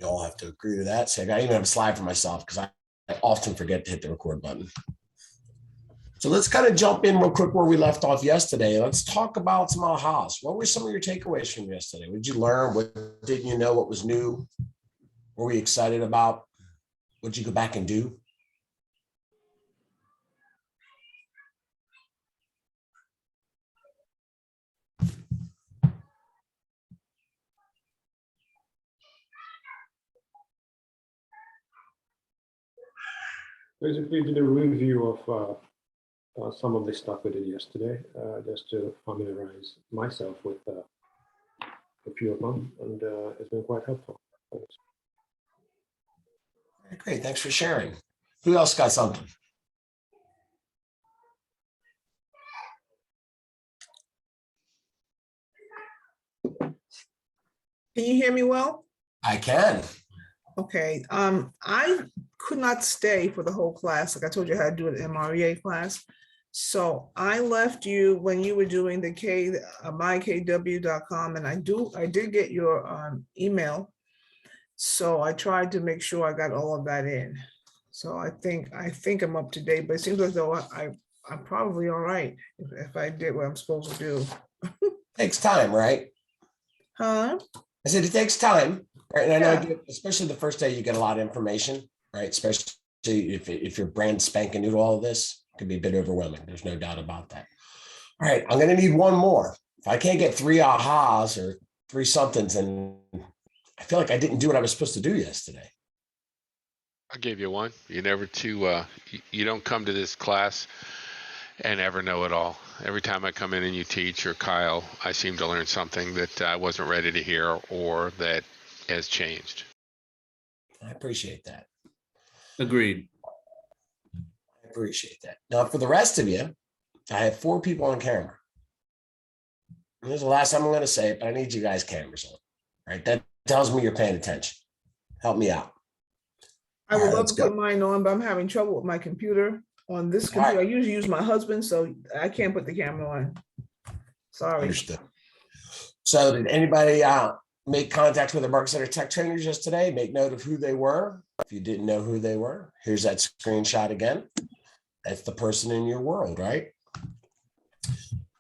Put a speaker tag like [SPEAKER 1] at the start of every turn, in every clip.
[SPEAKER 1] You all have to agree to that. So I even have a slide for myself because I often forget to hit the record button. So let's kind of jump in real quick where we left off yesterday. Let's talk about some ahas. What were some of your takeaways from yesterday? What did you learn? What didn't you know? What was new? What were you excited about? What did you go back and do?
[SPEAKER 2] Basically, did a review of some of the stuff we did yesterday, just to familiarize myself with a few of them, and it's been quite helpful.
[SPEAKER 1] Great, thanks for sharing. Who else got something?
[SPEAKER 3] Can you hear me well?
[SPEAKER 1] I can.
[SPEAKER 3] Okay. I could not stay for the whole class. Like I told you, I had to do an MREA class. So I left you when you were doing the mykw.com, and I did get your email. So I tried to make sure I got all of that in. So I think I'm up to date, but it seems as though I'm probably all right if I did what I'm supposed to do.
[SPEAKER 1] Takes time, right?
[SPEAKER 3] Huh?
[SPEAKER 1] I said it takes time, right? And I know,
[SPEAKER 3] Yeah.
[SPEAKER 1] especially the first day, you get a lot of information, right? Especially if you're brand spanking new to all of this, it can be a bit overwhelming. There's no doubt about that. All right, I'm going to need one more. If I can't get 3 ahas or 3 somethings, and I feel like I didn't do what I was supposed to do yesterday.
[SPEAKER 4] I gave you one. You never you don't come to this class and ever know it all. Every time I come in and you teach, or Kyle, I seem to learn something that I wasn't ready to hear or that has changed.
[SPEAKER 1] I appreciate that.
[SPEAKER 5] Agreed.
[SPEAKER 1] I appreciate that. Now, for the rest of you, I have 4 people on camera. And this is the last time I'm going to say it, but I need you guys' cameras on. Right? That tells me you're paying attention. Help me out.
[SPEAKER 3] I would
[SPEAKER 1] All right,
[SPEAKER 3] love
[SPEAKER 1] let's
[SPEAKER 3] to
[SPEAKER 1] go.
[SPEAKER 3] put mine on, but I'm having trouble with my computer. On this
[SPEAKER 1] All right.
[SPEAKER 3] computer, I usually use my husband's, so I can't put the camera on. Sorry.
[SPEAKER 1] Understood. So did anybody make contact with the Market Center tech trainers just today? Make note of who they were. If you didn't know who they were, here's that screenshot again. That's the person in your world, right?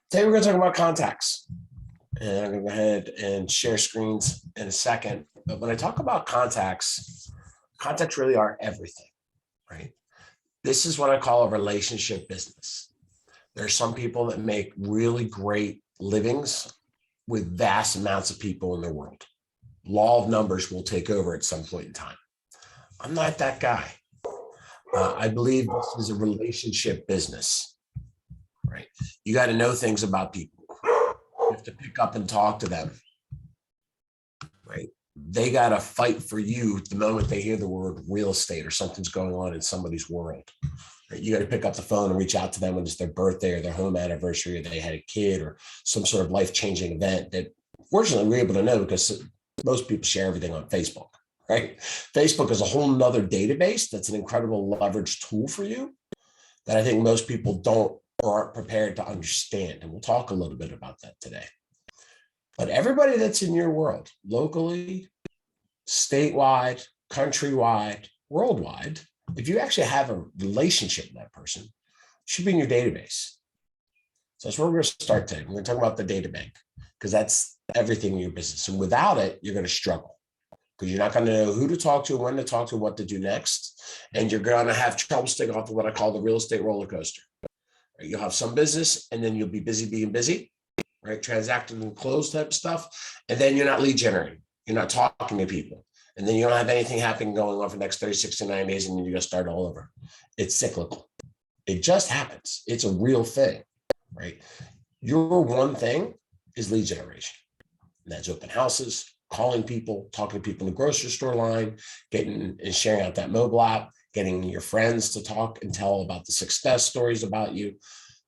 [SPEAKER 1] Today we're going to talk about contacts. And I'm going to go ahead and share screens in a second. But when I talk about contacts, contacts really are everything, right? This is what I call a relationship business. There are some people that make really great livings with vast amounts of people in their world. Law of numbers will take over at some point in time. I'm not that guy. I believe this is a relationship business, right? You got to know things about people. You have to pick up and talk to them, right? They got to fight for you the moment they hear the word real estate or something's going on in somebody's world. Right? You got to pick up the phone and reach out to them when it's their birthday or their home anniversary, or they had a kid or some sort of life-changing event that fortunately we're able to know because most people share everything on Facebook, right? Facebook is a whole nother database that's an incredible leverage tool for you that I think most people don't or aren't prepared to understand. And we'll talk a little bit about that today. But everybody that's in your world, locally, statewide, countrywide, worldwide, if you actually have a relationship with that person, it should be in your database. So that's where we're going to start today. We're going to talk about the data bank because that's everything in your business. And without it, you're going to struggle because you're not going to know who to talk to, when to talk to, what to do next. And you're going to have trouble staying off of what I call the real estate roller coaster. You'll have some business and then you'll be busy being busy, right? Transacting and close type of stuff. And then you're not lead generating. You're not talking to people. And then you don't have anything happening going on for the next 30, 69 days. And then you got to start all over. It's cyclical. It just happens. It's a real thing, right? Your one thing is lead generation. And that's open houses, calling people, talking to people in the grocery store line, getting and sharing out that mobile app, getting your friends to talk and tell about the success stories about you.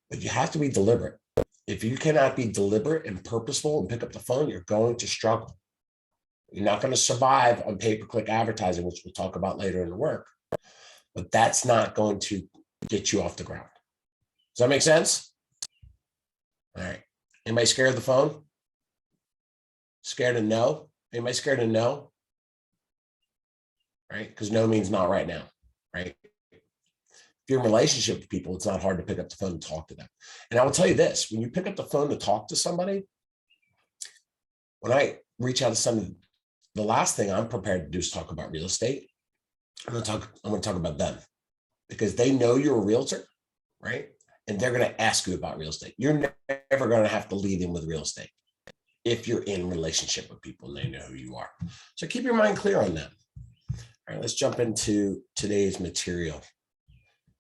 [SPEAKER 1] But you have to be deliberate. If you cannot be deliberate and purposeful and pick up the phone, you're going to struggle. You're not going to survive on pay-per-click advertising, which we'll talk about later in the work. But that's not going to get you off the ground. Does that make sense? All right. Anybody scared of the phone? Scared of no? Anybody scared of no? right? Because no means not right now, right? If you're in a relationship with people, it's not hard to pick up the phone and talk to them. And I will tell you this, when you pick up the phone to talk to somebody, when I reach out to somebody, the last thing I'm prepared to do is talk about real estate. I'm going to talk about them because they know you're a realtor, right? And they're going to ask you about real estate. You're never going to have to lead in with real estate if you're in relationship with people and they know who you are. So keep your mind clear on that. All right, let's jump into today's material.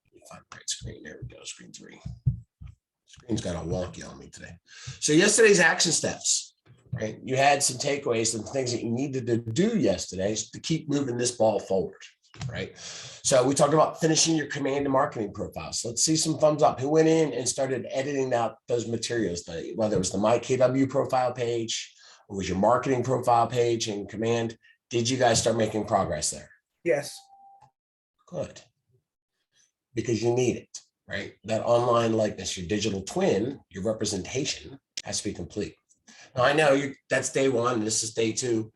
[SPEAKER 1] Let me find the right screen. There we go. Screen 3. Screen's got a wonky on me today. So yesterday's action steps, right? You had some takeaways and things that you needed to do yesterday to keep moving this ball forward, right? So we talked about finishing your command and marketing profiles. Let's see some thumbs up. Who went in and started editing out those materials, whether it was the My KW profile page or was your marketing profile page in command? Did you guys start making progress there?
[SPEAKER 3] Yes.
[SPEAKER 1] Good. Because you need it, right? That online likeness, your digital twin, your representation has to be complete. Now I know that's day 1, and this is day 2.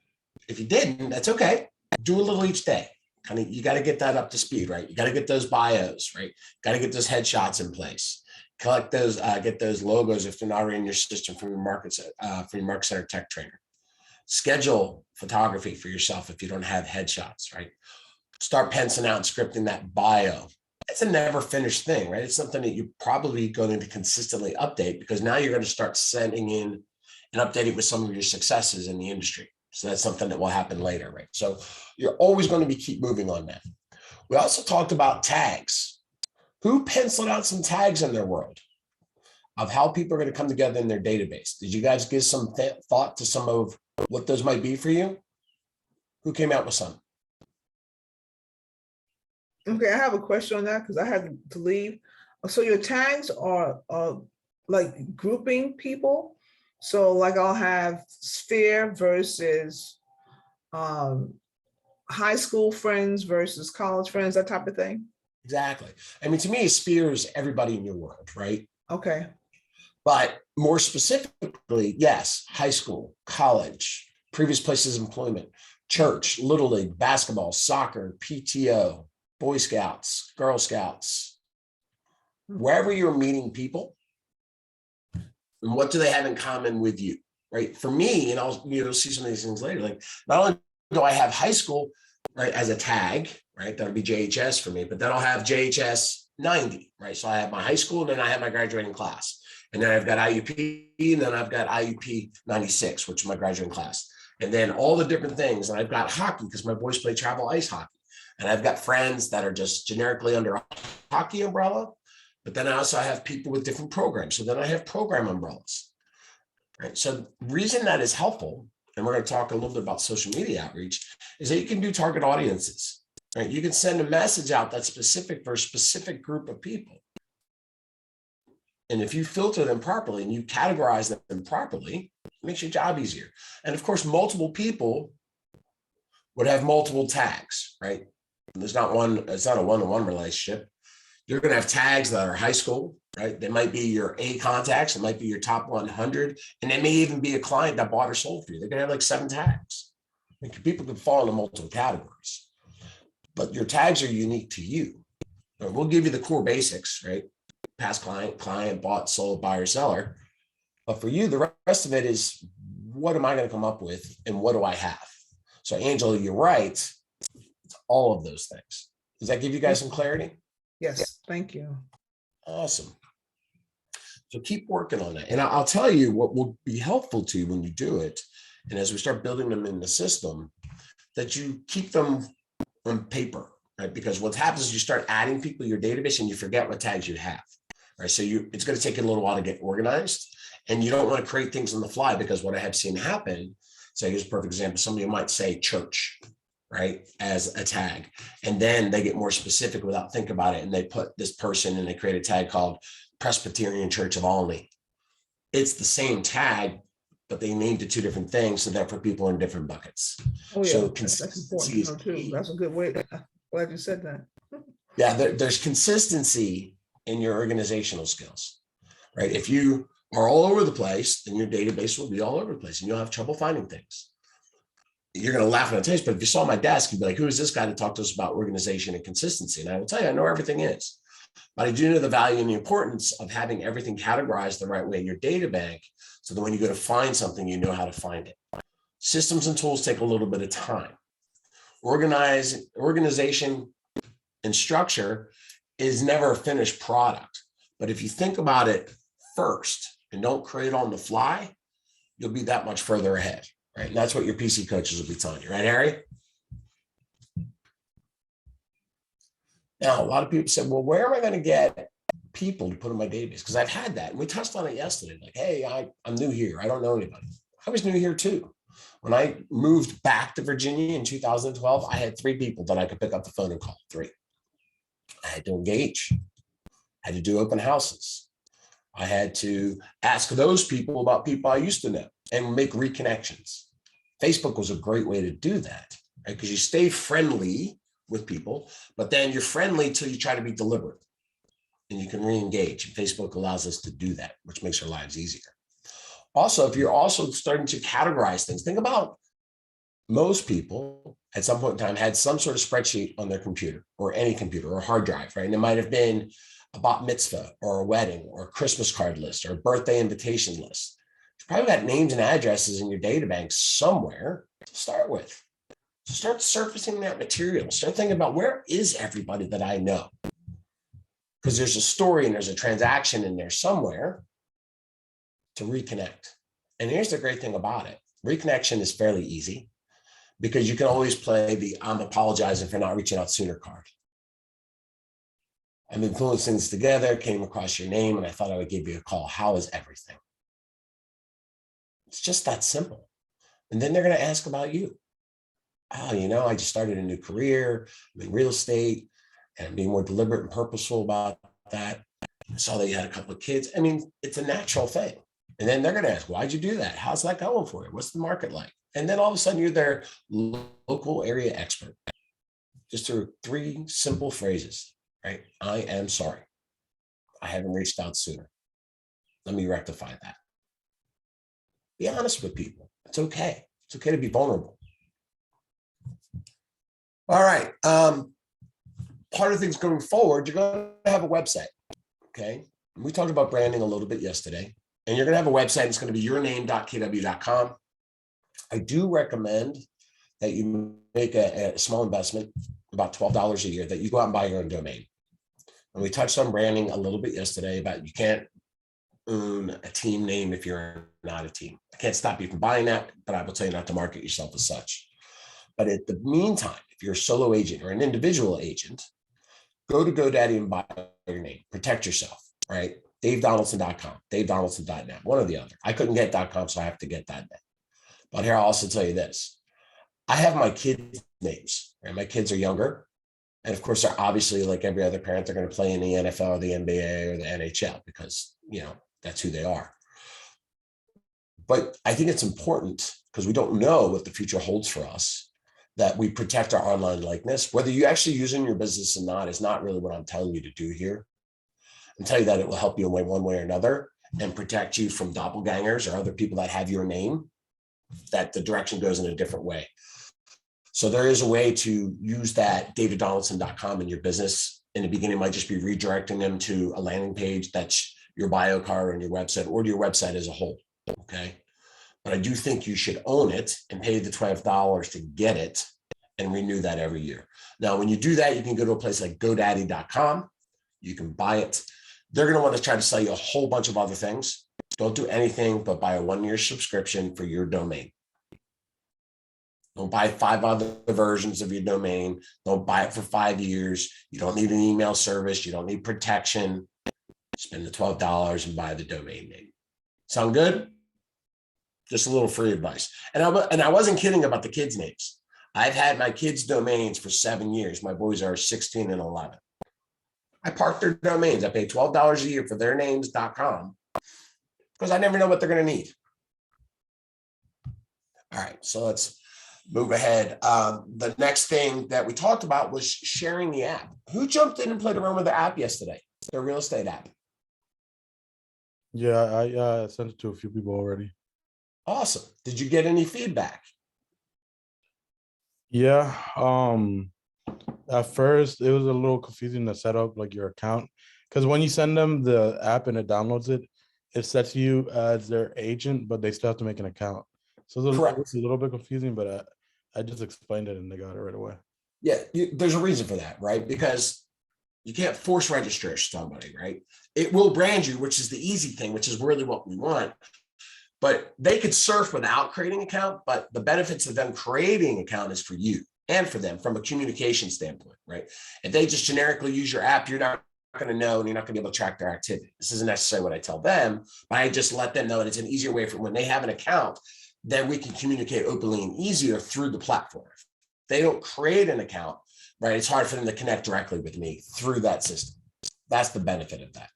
[SPEAKER 1] If you didn't, that's okay. Do a little each day. Kind of, you got to get that up to speed, right? You got to get those bios, right? Got to get those headshots in place. Collect those, get those logos if they're not already in your system from your market center tech trainer. Schedule photography for yourself if you don't have headshots, right? Start penciling out and scripting that bio. It's a never finished thing, right? It's something that you're probably going to consistently update because now you're going to start sending in and updating with some of your successes in the industry. So that's something that will happen later, right? So you're always going to keep moving on that. We also talked about tags. Who penciled out some tags in their world of how people are going to come together in their database? Did you guys give some thought to some of what those might be for you? Who came out with some?
[SPEAKER 3] Okay, I have a question on that because I had to leave. So your tags are like grouping people. So like I'll have sphere versus high school friends versus college friends, that type of thing.
[SPEAKER 1] Exactly. I mean, to me, sphere is everybody in your world, right?
[SPEAKER 3] Okay.
[SPEAKER 1] But more specifically, yes, high school, college, previous places of employment, church, Little League, basketball, soccer, PTO, Boy Scouts, Girl Scouts, wherever you're meeting people, and what do they have in common with you, right? For me, and you'll see some of these things later, like not only do I have high school, right, as a tag, right, that'll be JHS for me, but then I'll have JHS 90, right? So I have my high school, and then I have my graduating class. And then I've got IUP, and then I've got IUP 96, which is my graduating class. And then all the different things. And I've got hockey because my boys play travel ice hockey. And I've got friends that are just generically under a hockey umbrella. But then I also have people with different programs. So then I have program umbrellas. Right. So the reason that is helpful, and we're going to talk a little bit about social media outreach, is that you can do target audiences. Right. You can send a message out that's specific for a specific group of people. And if you filter them properly and you categorize them properly, it makes your job easier. And of course, multiple people would have multiple tags, right? And there's not one, it's not a one-to-one relationship. You're going to have tags that are high school, right? They might be your A contacts. It might be your top 100. And they may even be a client that bought or sold for you. They're going to have like 7 tags. And people can fall into multiple categories. But your tags are unique to you. And we'll give you the core basics, right? Past client, bought, sold, buyer, seller. But for you, the rest of it is, what am I going to come up with and what do I have? So Angela, you're right. It's all of those things. Does that give you guys some clarity?
[SPEAKER 3] Yes, thank you.
[SPEAKER 1] Awesome. So keep working on that. And I'll tell you what will be helpful to you when you do it. And as we start building them in the system, that you keep them on paper, right? Because what happens is you start adding people to your database and you forget what tags you have. Right. So it's going to take you a little while to get organized, and you don't want to create things on the fly, because what I have seen happen, so here's a perfect example. Somebody might say church, right, as a tag, and then they get more specific without thinking about it. And they put this person and they create a tag called Presbyterian Church of Olney. It's the same tag, but they named it 2 different things. So therefore people are in different buckets.
[SPEAKER 3] Oh yeah,
[SPEAKER 1] So
[SPEAKER 3] that's important
[SPEAKER 1] consistency
[SPEAKER 3] to know too. That's a good way. Glad you said that.
[SPEAKER 1] Yeah, there's consistency in your organizational skills, right? If you are all over the place, then your database will be all over the place and you'll have trouble finding things. you're going to laugh when I tell you, but if you saw my desk, you'd be like, who is this guy to talk to us about organization and consistency? And I will tell you, I know where everything is. But I do know the value and the importance of having everything categorized the right way in your data bank so that when you go to find something, you know how to find it. Systems and tools take a little bit of time. Organization and structure is never a finished product. But if you think about it first and don't create on the fly, you'll be that much further ahead, right? And that's what your PC coaches will be telling you, right, Harry? Now, a lot of people said, well, where am I going to get people to put in my database? Because I've had that. And we touched on it yesterday. Like, hey, I'm new here. I don't know anybody. I was new here too. When I moved back to Virginia in 2012, I had 3 people that I could pick up the phone and call. 3. I had to engage. I had to do open houses. I had to ask those people about people I used to know and make reconnections. Facebook was a great way to do that, right? Because you stay friendly with people, but then you're friendly till you try to be deliberate and you can re-engage. And Facebook allows us to do that, which makes our lives easier. Also, if you're also starting to categorize things, think about most people at some point in time had some sort of spreadsheet on their computer or any computer or hard drive, right? And it might have been a bat mitzvah or a wedding or a Christmas card list or a birthday invitation list. You've probably got names and addresses in your data bank somewhere to start with. So start surfacing that material. Start thinking about where is everybody that I know? Because there's a story and there's a transaction in there somewhere to reconnect. And here's the great thing about it. Reconnection is fairly easy because you can always play the I'm apologizing for not reaching out sooner card. I've been pulling things together, came across your name, and I thought I would give you a call. How is everything? It's just that simple. And then they're going to ask about you. Oh, you know, I just started a new career. I'm in real estate and I'm being more deliberate and purposeful about that. I saw that you had a couple of kids. I mean, it's a natural thing. And then they're going to ask, why'd you do that? How's that going for you? What's the market like? And then all of a sudden you're their local area expert. Just through 3 simple phrases, right? I am sorry. I haven't reached out sooner. Let me rectify that. Be honest with people. It's okay. It's okay to be vulnerable. All right. Part of things going forward, you're going to have a website. Okay. We talked about branding a little bit yesterday, and you're going to have a website. It's going to be yourname.kw.com. I do recommend that you make a small investment, about $12 a year, that you go out and buy your own domain. And we touched on branding a little bit yesterday about you can't own a team name if you're not a team. I can't stop you from buying that, but I will tell you not to market yourself as such. But at the meantime, if you're a solo agent or an individual agent, go to GoDaddy and buy your name. Protect yourself, right? DaveDonaldson.com, DaveDonaldson.net, one or the other. I couldn't get .com, so I have to get .net. But here, I'll also tell you this. I have my kids' names, right? My kids are younger. And of course, they're obviously, like every other parent, they're going to play in the NFL or the NBA or the NHL because, you know, that's who they are. But I think it's important because we don't know what the future holds for us, that we protect our online likeness. Whether you actually use it in your business or not is not really what I'm telling you to do here. I'm telling you that it will help you in one way or another and protect you from doppelgangers or other people that have your name, that the direction goes in a different way. So there is a way to use that daviddonaldson.com in your business. In the beginning, it might just be redirecting them to a landing page that's your bio card and your website, or to your website as a whole. Okay. But I do think you should own it and pay the $12 to get it and renew that every year. Now, when you do that, you can go to a place like GoDaddy.com. You can buy it. They're going to want to try to sell you a whole bunch of other things. Don't do anything but buy a 1-year subscription for your domain. Don't buy 5 other versions of your domain. Don't buy it for 5 years. You don't need an email service. You don't need protection. Spend the $12 and buy the domain name. Sound good? Just a little free advice. And I wasn't kidding about the kids' names. I've had my kids' domains for 7 years. My boys are 16 and 11. I parked their domains. I pay $12 a year for their names.com because I never know what they're going to need. All right, so let's move ahead. The next thing that we talked about was sharing the app. Who jumped in and played around with the app yesterday? The real estate app.
[SPEAKER 5] Yeah, I sent it to a few people already.
[SPEAKER 1] Awesome. Did you get any feedback?
[SPEAKER 5] Yeah. At first it was a little confusing to set up like your account because when you send them the app and it downloads it, it sets you as their agent, but they still have to make an account. So it was
[SPEAKER 1] Correct.
[SPEAKER 5] a little bit confusing, but I just explained it and they got it right away.
[SPEAKER 1] Yeah, there's a reason for that, right? Because you can't force register somebody, right? It will brand you, which is the easy thing, which is really what we want. But they could surf without creating an account, but the benefits of them creating an account is for you and for them from a communication standpoint, right? If they just generically use your app, you're not going to know and you're not going to be able to track their activity. This isn't necessarily what I tell them, but I just let them know that it's an easier way for when they have an account, then we can communicate openly and easier through the platform. If they don't create an account, right, it's hard for them to connect directly with me through that system. That's the benefit of that.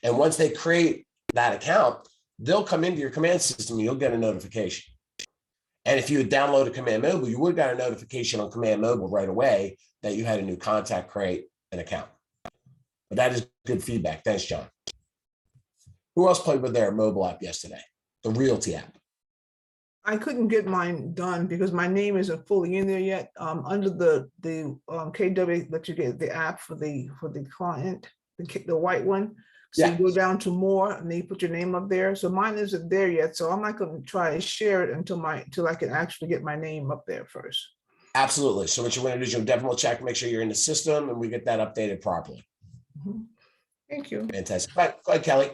[SPEAKER 1] And once they create that account, they'll come into your command system and you'll get a notification. And if you had downloaded Command Mobile, you would have got a notification on Command Mobile right away that you had a new contact, create an account. But that is good feedback. Thanks, John. Who else played with their mobile app yesterday? The Realty app.
[SPEAKER 3] I couldn't get mine done because my name isn't fully in there yet. Under the KW that you get the app for the client, the white one. So
[SPEAKER 1] Yeah.
[SPEAKER 3] you go down to more and then you put your name up there. So mine isn't there yet. So I'm not going to try to share it until I can actually get my name up there first.
[SPEAKER 1] Absolutely. So what you want to do is you'll definitely check, make sure you're in the system and we get that updated properly.
[SPEAKER 3] Mhm. Thank you.
[SPEAKER 1] Fantastic. Go ahead, Kelly.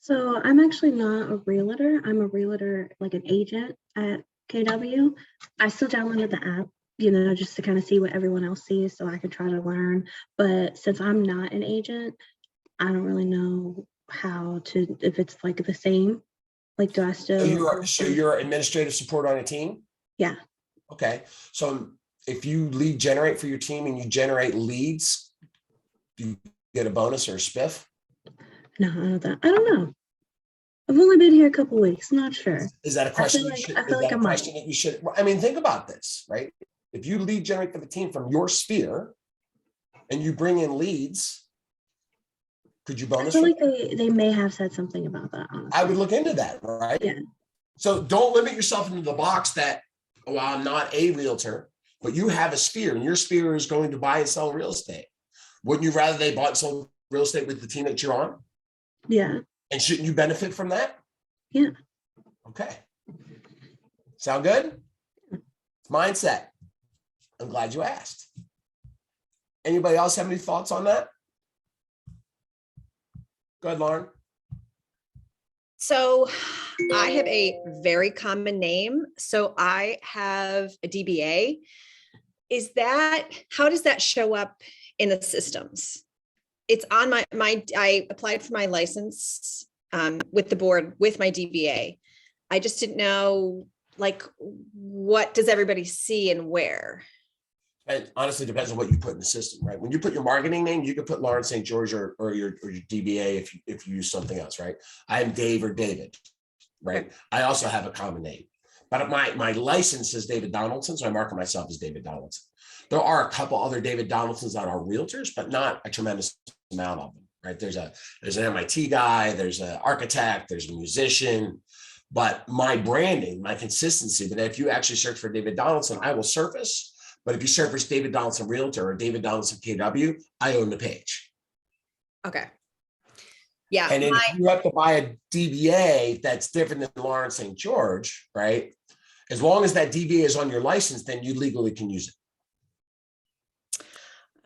[SPEAKER 6] So I'm actually not a realtor. I'm a realtor, like an agent at KW. I still downloaded the app, just to kind of see what everyone else sees so I can try to learn. But since I'm not an agent, I don't really know if it's like the same. Like, do I still?
[SPEAKER 1] So you're administrative support on a team?
[SPEAKER 6] Yeah.
[SPEAKER 1] Okay. So if you lead generate for your team and you generate leads, do you get a bonus or a spiff?
[SPEAKER 6] No, I don't know. I've only been here a couple weeks. Not sure.
[SPEAKER 1] Is that a question?
[SPEAKER 6] I feel like I might.
[SPEAKER 1] That you should? I mean, think about this, right? If you lead generate for the team from your sphere, and you bring in leads, could you bonus?
[SPEAKER 6] I feel like they may have said something about that. Honestly.
[SPEAKER 1] I would look into that, right?
[SPEAKER 6] Yeah.
[SPEAKER 1] So don't limit yourself into the box that, well, I'm not a realtor, but you have a sphere, and your sphere is going to buy and sell real estate. Wouldn't you rather they bought and sold real estate with the team that you're on?
[SPEAKER 6] Yeah.
[SPEAKER 1] And shouldn't you benefit from that?
[SPEAKER 6] Yeah.
[SPEAKER 1] Okay. Sound good? Mindset. I'm glad you asked. Anybody else have any thoughts on that? Go ahead, Lauren.
[SPEAKER 7] So I have a very common name. So I have a DBA. How does that show up in the systems? It's on I applied for my license with the board with my DBA. I just didn't know, like, what does everybody see and where?
[SPEAKER 1] It honestly depends on what you put in the system, right? When you put your marketing name, you can put Lawrence St. George or your DBA if you use something else, right? I'm Dave or David, right? Okay. I also have a common name, but my license is David Donaldson, so I market myself as David Donaldson. There are a couple other David Donaldsons that are realtors, but not a tremendous amount of them, right? There's an MIT guy, there's an architect, there's a musician, but my branding, my consistency, that if you actually search for David Donaldson, I will surface. But if you search David Donaldson Realtor or David Donaldson KW, I own the page.
[SPEAKER 7] Okay. Yeah.
[SPEAKER 1] And then if you have to buy a DBA that's different than Lawrence St. George, right? As long as that DBA is on your license, then you legally can use it.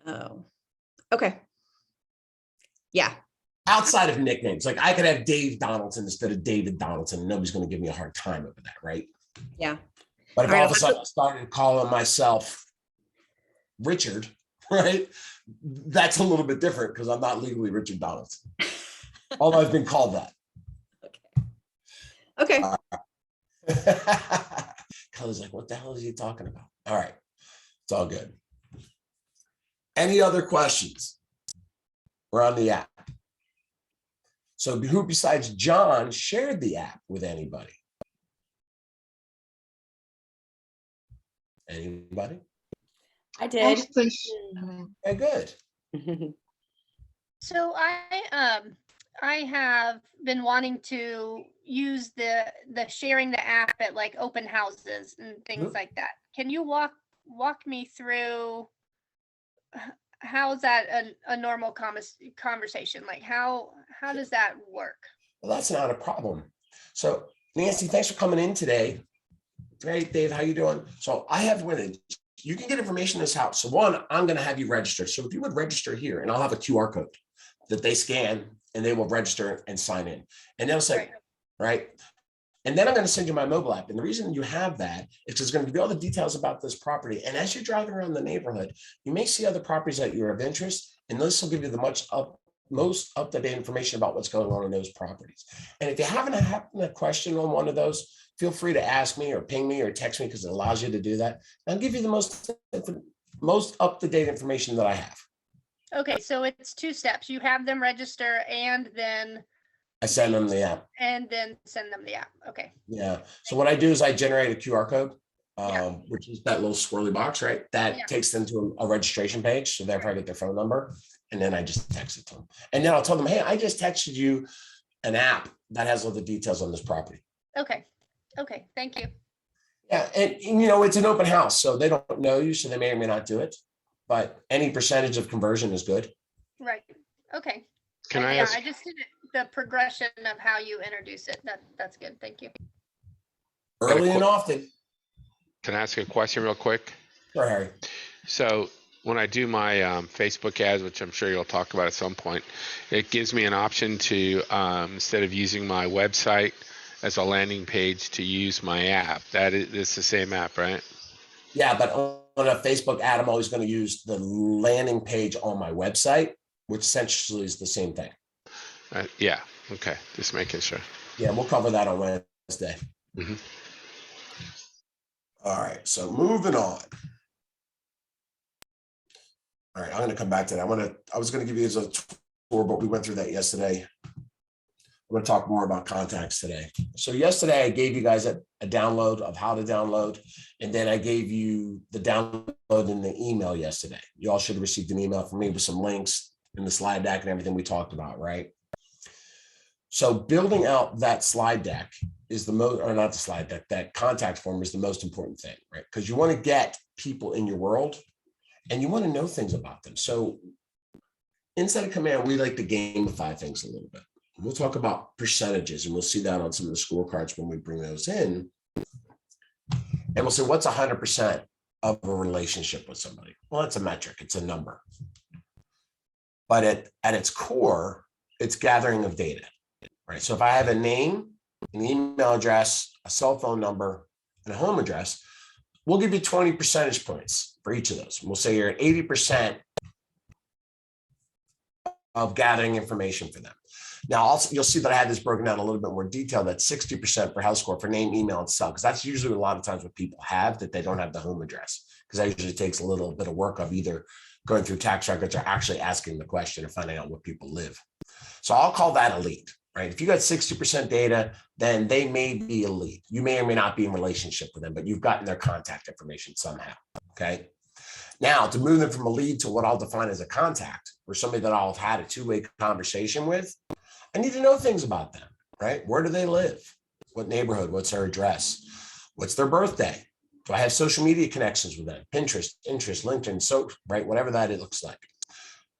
[SPEAKER 7] Oh, okay. Yeah.
[SPEAKER 1] Outside of nicknames, like I could have Dave Donaldson instead of David Donaldson, and nobody's going to give me a hard time over that, right?
[SPEAKER 7] Yeah.
[SPEAKER 1] But if all of a sudden I started calling myself Richard, right? That's a little bit different because I'm not legally Richard Donaldson. Although I've been called that.
[SPEAKER 7] Okay.
[SPEAKER 1] Kelly's like, what the hell is he talking about? All right. It's all good. Any other questions? We're on the app. So who besides John shared the app with anybody? Anybody?
[SPEAKER 8] I did.
[SPEAKER 1] Okay, good.
[SPEAKER 8] So I have been wanting to use the sharing the app at like open houses and things like that. Can you walk walk me through how is that a normal conversation? Like how does that work?
[SPEAKER 1] Well, that's not a problem. So Nancy, thanks for coming in today. Hey, Dave, how you doing? So I have you can get information in this house. So one, I'm going to have you register. So if you would register here, and I'll have a QR code that they scan and they will register and sign in. And they'll say, right? And then I'm going to send you my mobile app. And the reason you have that is because it's going to give you all the details about this property. And as you're driving around the neighborhood, you may see other properties that you're of interest. And this will give you the most up-to-date information about what's going on in those properties. And if you happen to have a question on one of those, feel free to ask me or ping me or text me because it allows you to do that. I'll give you the most up-to-date information that I have.
[SPEAKER 8] Okay, so it's 2 steps. You have them register and then
[SPEAKER 1] I send them the app.
[SPEAKER 8] and then send them the app. Okay.
[SPEAKER 1] Yeah. So what I do is I generate a QR code,
[SPEAKER 8] Yeah.
[SPEAKER 1] which is that little swirly box, right? That
[SPEAKER 8] Yeah.
[SPEAKER 1] takes them to a registration page. So therefore I get their phone number and then I just text it to them. And then I'll tell them, hey, I just texted you an app that has all the details on this property.
[SPEAKER 8] Okay. Okay. Thank you.
[SPEAKER 1] Yeah. And it's an open house. So they don't know you. So they may or may not do it. But any percentage of conversion is good.
[SPEAKER 8] Right. Okay.
[SPEAKER 4] Can I
[SPEAKER 8] Yeah,
[SPEAKER 4] ask?
[SPEAKER 8] I just did the progression of how you introduce it. That's good. Thank you.
[SPEAKER 1] Early and often.
[SPEAKER 4] Can I ask a question real quick?
[SPEAKER 1] Sure, Harry.
[SPEAKER 4] So when I do my Facebook ads, which I'm sure you'll talk about at some point, it gives me an option to, instead of using my website as a landing page, to use my app. It's the same app, right?
[SPEAKER 1] Yeah, but on a Facebook ad, I'm always going to use the landing page on my website, which essentially is the same thing.
[SPEAKER 4] Yeah. Okay. Just making sure.
[SPEAKER 1] Yeah, we'll cover that on Wednesday.
[SPEAKER 4] Mhm.
[SPEAKER 1] All right, so moving on. All right, I'm going to come back to that. I was going to give you a tour, but we went through that yesterday. I'm going to talk more about contacts today. So yesterday I gave you guys a download of how to download, and then I gave you the download in the email yesterday. You all should have received an email from me with some links in the slide deck and everything we talked about, right? So building out that slide deck is the most, or not the slide deck, that contact form is the most important thing, right? Because you want to get people in your world and you want to know things about them. So inside of Command, we like to gamify things a little bit. We'll talk about percentages and we'll see that on some of the scorecards when we bring those in. And we'll say, what's 100% of a relationship with somebody? Well, it's a metric, it's a number. But at its core, it's gathering of data, right? So if I have a name, an email address, a cell phone number, and a home address, we'll give you 20 percentage points for each of those. We'll say you're at 80% of gathering information for them. Now, also, you'll see that I had this broken down a little bit more detail. That's 60% for house score for name, email, and cell, because that's usually a lot of times what people have, that they don't have the home address, because that usually takes a little bit of work of either going through tax records or actually asking the question and finding out where people live. So I'll call that a lead, right? If you got 60% data, then they may be a lead. You may or may not be in relationship with them, but you've gotten their contact information somehow, okay? Now, to move them from a lead to what I'll define as a contact, or somebody that I'll have had a two-way conversation with, I need to know things about them, right? Where do they live? What neighborhood? What's their address? What's their birthday? Do I have social media connections with them? Pinterest, interest, LinkedIn, so, right? Whatever that it looks like.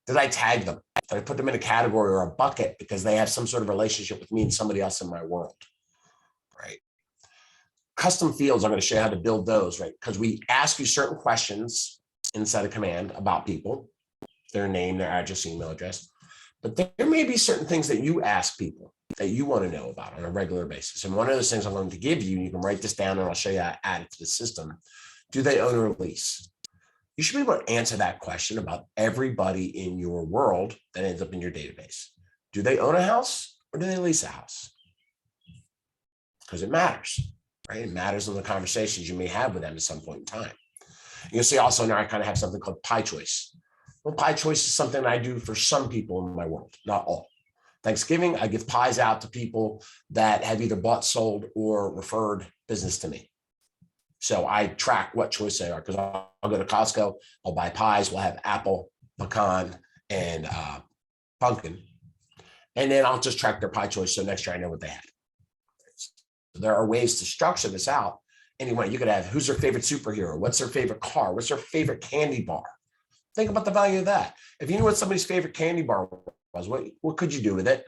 [SPEAKER 1] Did I tag them? Did I put them in a category or a bucket because they have some sort of relationship with me and somebody else in my world, right? Custom fields, I'm going to show you how to build those, right? Because we ask you certain questions inside of Command about people, their name, their address, email address. But there may be certain things that you ask people that you want to know about on a regular basis. And one of those things I'm going to give you, you can write this down and I'll show you how to add it to the system. Do they own or lease? You should be able to answer that question about everybody in your world that ends up in your database. Do they own a house or do they lease a house? Because it matters, right? It matters in the conversations you may have with them at some point in time. You'll see also now I kind of have something called pie choice. Well, pie choice is something I do for some people in my world, not all. Thanksgiving, I give pies out to people that have either bought, sold, or referred business to me. So I track what choice they are, because I'll go to Costco, I'll buy pies, we'll have apple, pecan, and pumpkin. And then I'll just track their pie choice. So next year I know what they had. So there are ways to structure this out anyone. You could have who's their favorite superhero, what's their favorite car, what's their favorite candy bar. Think about the value of that. If you knew what somebody's favorite candy bar was, what could you do with it?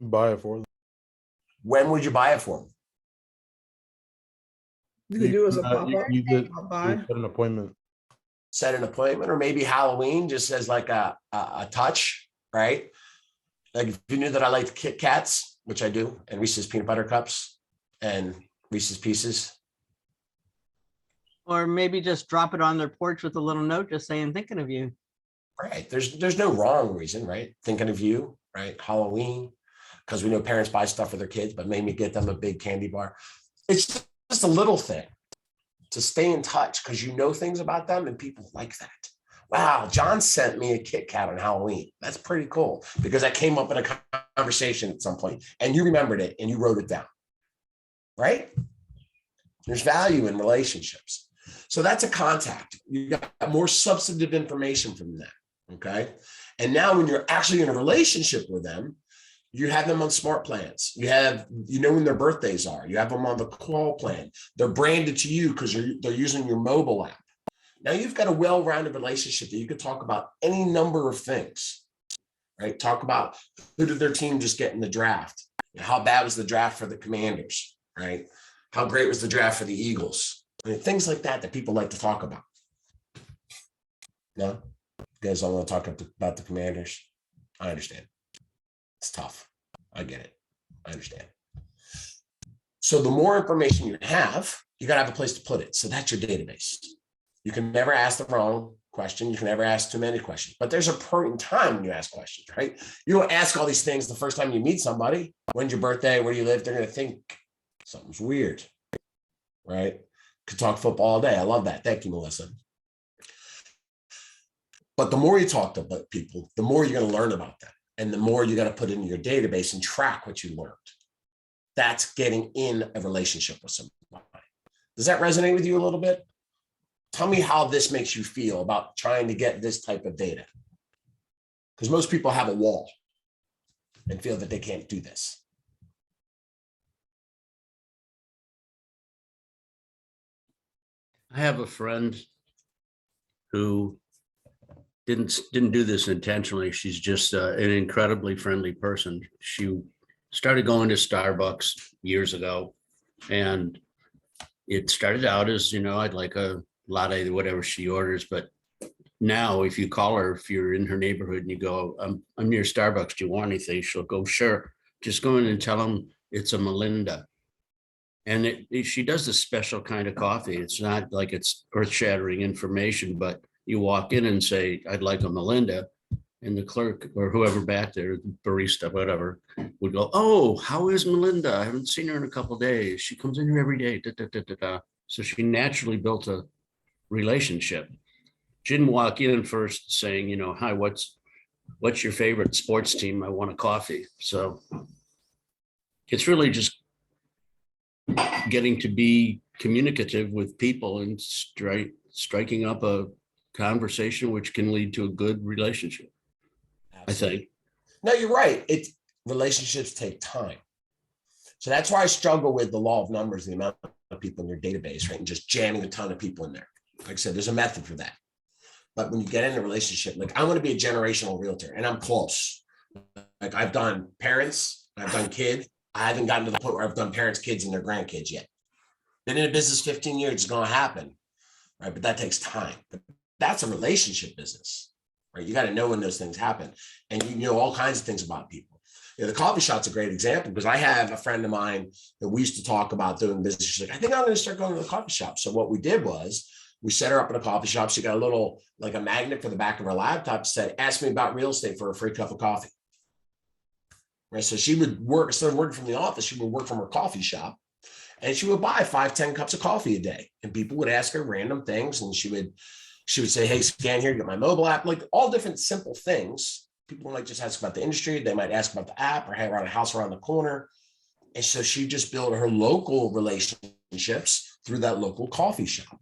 [SPEAKER 5] Buy it for them.
[SPEAKER 1] When would you buy it for them?
[SPEAKER 3] You could do as a
[SPEAKER 5] You
[SPEAKER 3] pop-up.
[SPEAKER 5] can use it
[SPEAKER 3] I'll
[SPEAKER 5] to
[SPEAKER 3] buy.
[SPEAKER 5] set an appointment.
[SPEAKER 1] Set an appointment, or maybe Halloween just as like a touch, right? Like if you knew that I liked Kit Kats, which I do, and Reese's peanut butter cups and Reese's Pieces.
[SPEAKER 9] Or maybe just drop it on their porch with a little note just saying, thinking of you.
[SPEAKER 1] Right. There's no wrong reason, right? Thinking of you, right? Halloween, because we know parents buy stuff for their kids, but maybe get them a big candy bar. It's just a little thing to stay in touch because you know things about them and people like that. Wow, John sent me a Kit Kat on Halloween. That's pretty cool because that came up in a conversation at some point and you remembered it and you wrote it down, right? There's value in relationships. So that's a contact. You got more substantive information from them, okay? And now when you're actually in a relationship with them, you have them on smart plans. You know when their birthdays are. You have them on the call plan. They're branded to you because they're using your mobile app. Now you've got a well-rounded relationship that you could talk about any number of things, right? Talk about who did their team just get in the draft? How bad was the draft for the Commanders, right? How great was the draft for the Eagles? I mean, things like that people like to talk about. No? You guys don't want to talk about the Commanders? I understand. It's tough. I get it. I understand. So the more information you have, you got to have a place to put it. So that's your database. You can never ask the wrong question. You can never ask too many questions. But there's a point in time when you ask questions, right? You don't ask all these things the first time you meet somebody. When's your birthday? Where do you live? They're going to think something's weird, right? Could talk football all day. I love that. Thank you, Melissa. But the more you talk to people, the more you're going to learn about them. And the more you got to put in your database and track what you learned. That's getting in a relationship with somebody. Does that resonate with you a little bit? Tell me how this makes you feel about trying to get this type of data. Because most people have a wall and feel that they can't do this.
[SPEAKER 10] I have a friend who didn't do this intentionally. She's just an incredibly friendly person. She started going to Starbucks years ago, and it started out as, I'd like a latte, whatever she orders. But now if you call her, if you're in her neighborhood and you go, I'm near Starbucks, do you want anything? She'll go, sure. Just go in and tell them it's a Melinda. And she does this special kind of coffee. It's not like it's earth-shattering information, but you walk in and say, I'd like a Melinda. And the clerk or whoever back there, barista, whatever, would go, oh, how is Melinda? I haven't seen her in a couple of days. She comes in here every day. Da, da, da, da, da. So she naturally built a relationship. She didn't walk in first saying, hi, what's your favorite sports team? I want a coffee. So it's really just getting to be communicative with people and striking up a conversation which can lead to a good relationship.
[SPEAKER 1] Absolutely.
[SPEAKER 10] I think.
[SPEAKER 1] No, you're right. Relationships take time. So that's why I struggle with the law of numbers, the amount of people in your database, right? And just jamming a ton of people in there. Like I said, there's a method for that. But when you get in a relationship, like I want to be a generational realtor and I'm close. Like I've done parents, I've done kids. I haven't gotten to the point where I've done parents, kids, and their grandkids yet. Been in a business 15 years, it's going to happen, right? But that takes time. But that's a relationship business, right? You got to know when those things happen, and you know all kinds of things about people. The coffee shop's a great example because I have a friend of mine that we used to talk about doing business. She's like, I think I'm going to start going to the coffee shop. So what we did was we set her up in a coffee shop. She got a little, like a magnet for the back of her laptop, said, ask me about real estate for a free cup of coffee. Right. So she would work, instead of working from the office, she would work from her coffee shop and she would buy 5-10 cups of coffee a day. And people would ask her random things. And she would say, hey, scan here, get my mobile app, like all different simple things. People might just ask about the industry. They might ask about the app or hey, around a house around the corner. And so she just built her local relationships through that local coffee shop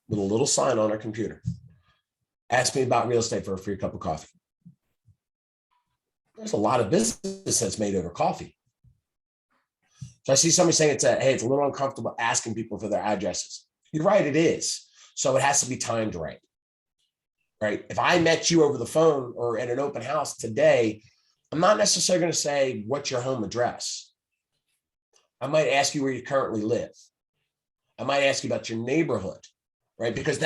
[SPEAKER 1] with a little sign on her computer. Ask me about real estate for a free cup of coffee. There's a lot of business that's made over coffee. So I see somebody saying hey, it's a little uncomfortable asking people for their addresses. You're right, it is. So it has to be timed right. Right? If I met you over the phone or at an open house today, I'm not necessarily going to say, what's your home address? I might ask you where you currently live. I might ask you about your neighborhood, right? Because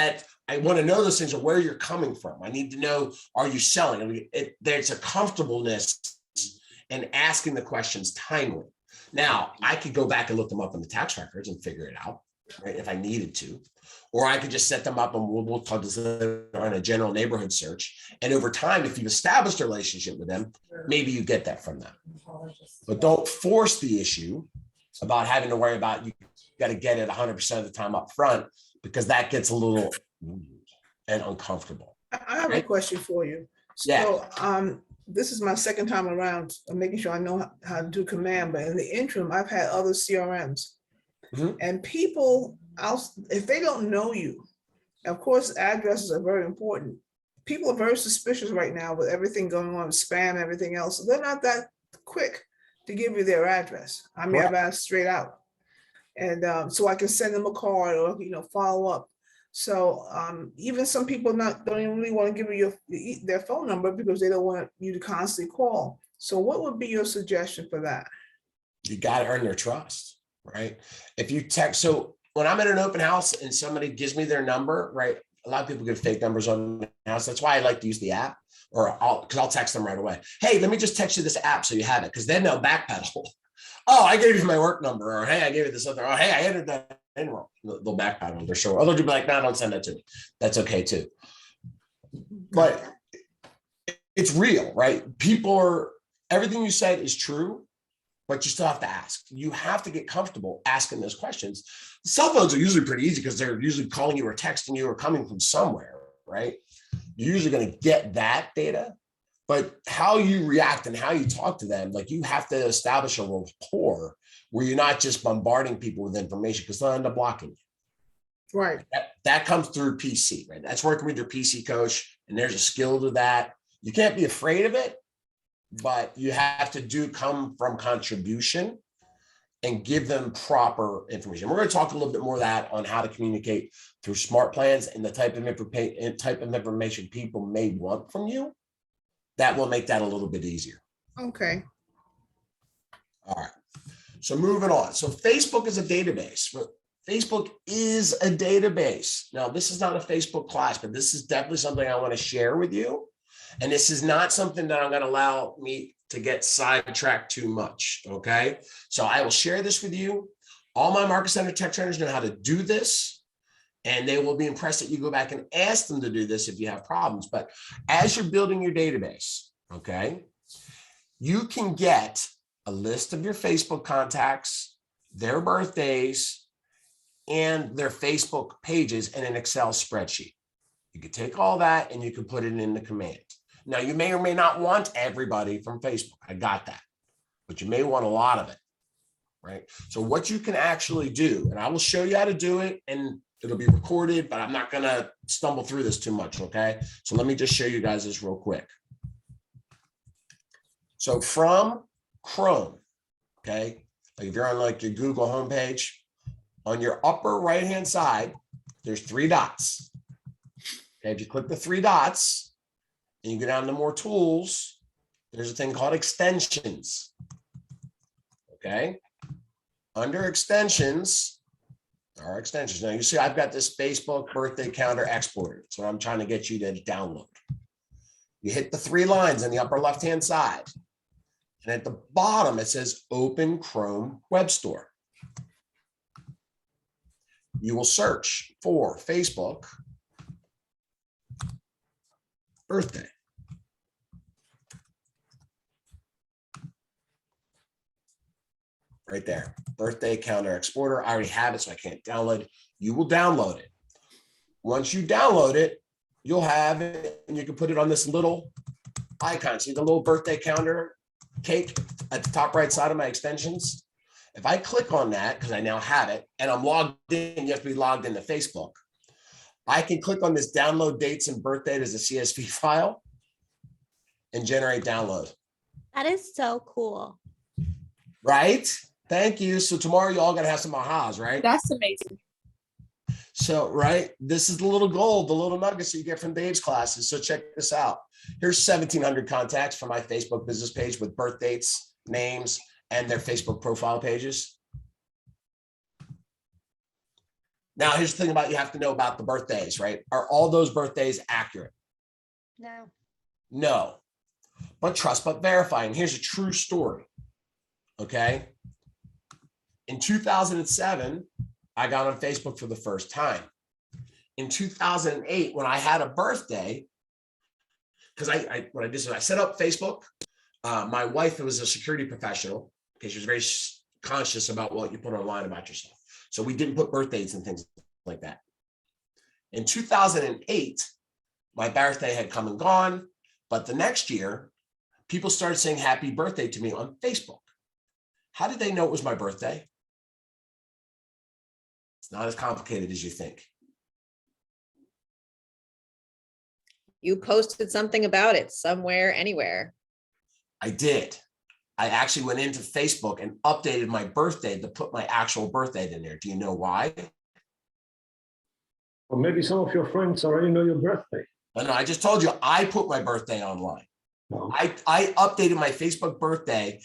[SPEAKER 1] I want to know those things, or where you're coming from. I need to know, are you selling? I mean, there's a comfortableness in asking the questions timely. Now, I could go back and look them up in the tax records and figure it out, right, if I needed to. Or I could just set them up and we'll talk on a general neighborhood search. And over time, if you've established a relationship with them, maybe you get that from them. But don't force the issue about having to worry about, you got to get it 100% of the time up front, because that gets a little weird and uncomfortable.
[SPEAKER 3] I have a question for you.
[SPEAKER 1] Yeah.
[SPEAKER 3] So this is my second time around. I'm making sure I know how to do command, but in the interim, I've had other CRMs.
[SPEAKER 1] Mhm.
[SPEAKER 3] And people, if they don't know you, of course, addresses are very important. People are very suspicious right now with everything going on, spam, everything else. So they're not that quick to give you their address. I mean, I've asked straight out. And so I can send them a card or, follow up. So even some people don't even really want to give you their phone number because they don't want you to constantly call. So what would be your suggestion for that?
[SPEAKER 1] You got to earn their trust, right? If you text, so when I'm at an open house and somebody gives me their number, right? A lot of people give fake numbers on the house. That's why I like to use the app, or I'll text them right away. Hey, let me just text you this app so you have it, because then they'll backpedal. Oh, I gave you my work number, or hey, I gave you this other. Oh, hey, I entered that in wrong. They'll backpedal. They're sure. Or they'll be like, no, don't send that to me. That's okay too. But it's real, right? Everything you said is true, but you still have to ask. You have to get comfortable asking those questions. Cell phones are usually pretty easy because they're usually calling you or texting you or coming from somewhere, right? You're usually going to get that data, but how you react and how you talk to them, like, you have to establish a rapport where you're not just bombarding people with information, because they'll end up blocking you.
[SPEAKER 3] Right.
[SPEAKER 1] That comes through PC, right? That's working with your PC coach, and there's a skill to that. You can't be afraid of it, but you have to come from contribution and give them proper information. We're going to talk a little bit more of that on how to communicate through smart plans and the type of information people may want from you. That will make that a little bit easier.
[SPEAKER 3] Okay.
[SPEAKER 1] All right. So moving on. So Facebook is a database. Facebook is a database. Now, this is not a Facebook class, but this is definitely something I want to share with you. And this is not something that I'm going to allow me to get sidetracked too much. Okay. So I will share this with you. All my Market Center tech trainers know how to do this, and they will be impressed that you go back and ask them to do this if you have problems. But as you're building your database, okay, you can get a list of your Facebook contacts, their birthdays, and their Facebook pages in an Excel spreadsheet. You can take all that and you can put it in the command. Now, you may or may not want everybody from Facebook. I got that. But you may want a lot of it, right? So what you can actually do, and I will show you how to do it, and it'll be recorded, but I'm not going to stumble through this too much, okay? So let me just show you guys this real quick. So from Chrome, okay, like if you're on like your Google homepage, on your upper right-hand side, there's 3 dots. Okay, if you click the 3 dots and you go down to more tools, there's a thing called extensions. Okay, under extensions, there are extensions. Now you see I've got this Facebook birthday calendar exported. So I'm trying to get you to download. You hit the 3 lines on the upper left-hand side. And at the bottom, it says Open Chrome Web Store. You will search for Facebook birthday. Right there, birthday calendar exporter. I already have it, so I can't download it. You will download it. Once you download it, you'll have it, and you can put it on this little icon. See the little birthday calendar cake at the top right side of my extensions? If I click on that, because I now have it, and I'm logged in, you have to be logged into Facebook. I can click on this download dates and birth date as a CSV file and generate download.
[SPEAKER 11] That is so cool.
[SPEAKER 1] Right? Thank you. So tomorrow you all gotta have some ahas, right?
[SPEAKER 11] That's amazing.
[SPEAKER 1] So, right, this is the little gold, the little nuggets that you get from Dave's classes. So check this out. Here's 1,700 contacts from my Facebook business page with birth dates, names, and their Facebook profile pages. Now, here's the thing about you have to know about the birthdays, right? Are all those birthdays accurate?
[SPEAKER 8] No.
[SPEAKER 1] No. But trust but verify. And here's a true story. Okay. In 2007, I got on Facebook for the first time. In 2008, when I had a birthday, because what I did is I set up Facebook. My wife was a security professional because she was very conscious about what you put online about yourself. So we didn't put birthdays and things like that. In 2008, my birthday had come and gone, but the next year, people started saying happy birthday to me on Facebook. How did they know it was my birthday? It's not as complicated as you think.
[SPEAKER 7] You posted something about it somewhere, anywhere.
[SPEAKER 1] I did. I actually went into Facebook and updated my birthday to put my actual birthday in there. Do you know why?
[SPEAKER 2] Or maybe some of your friends already know your birthday.
[SPEAKER 1] No, I just told you I put my birthday online.
[SPEAKER 2] No.
[SPEAKER 1] I updated my Facebook birthday.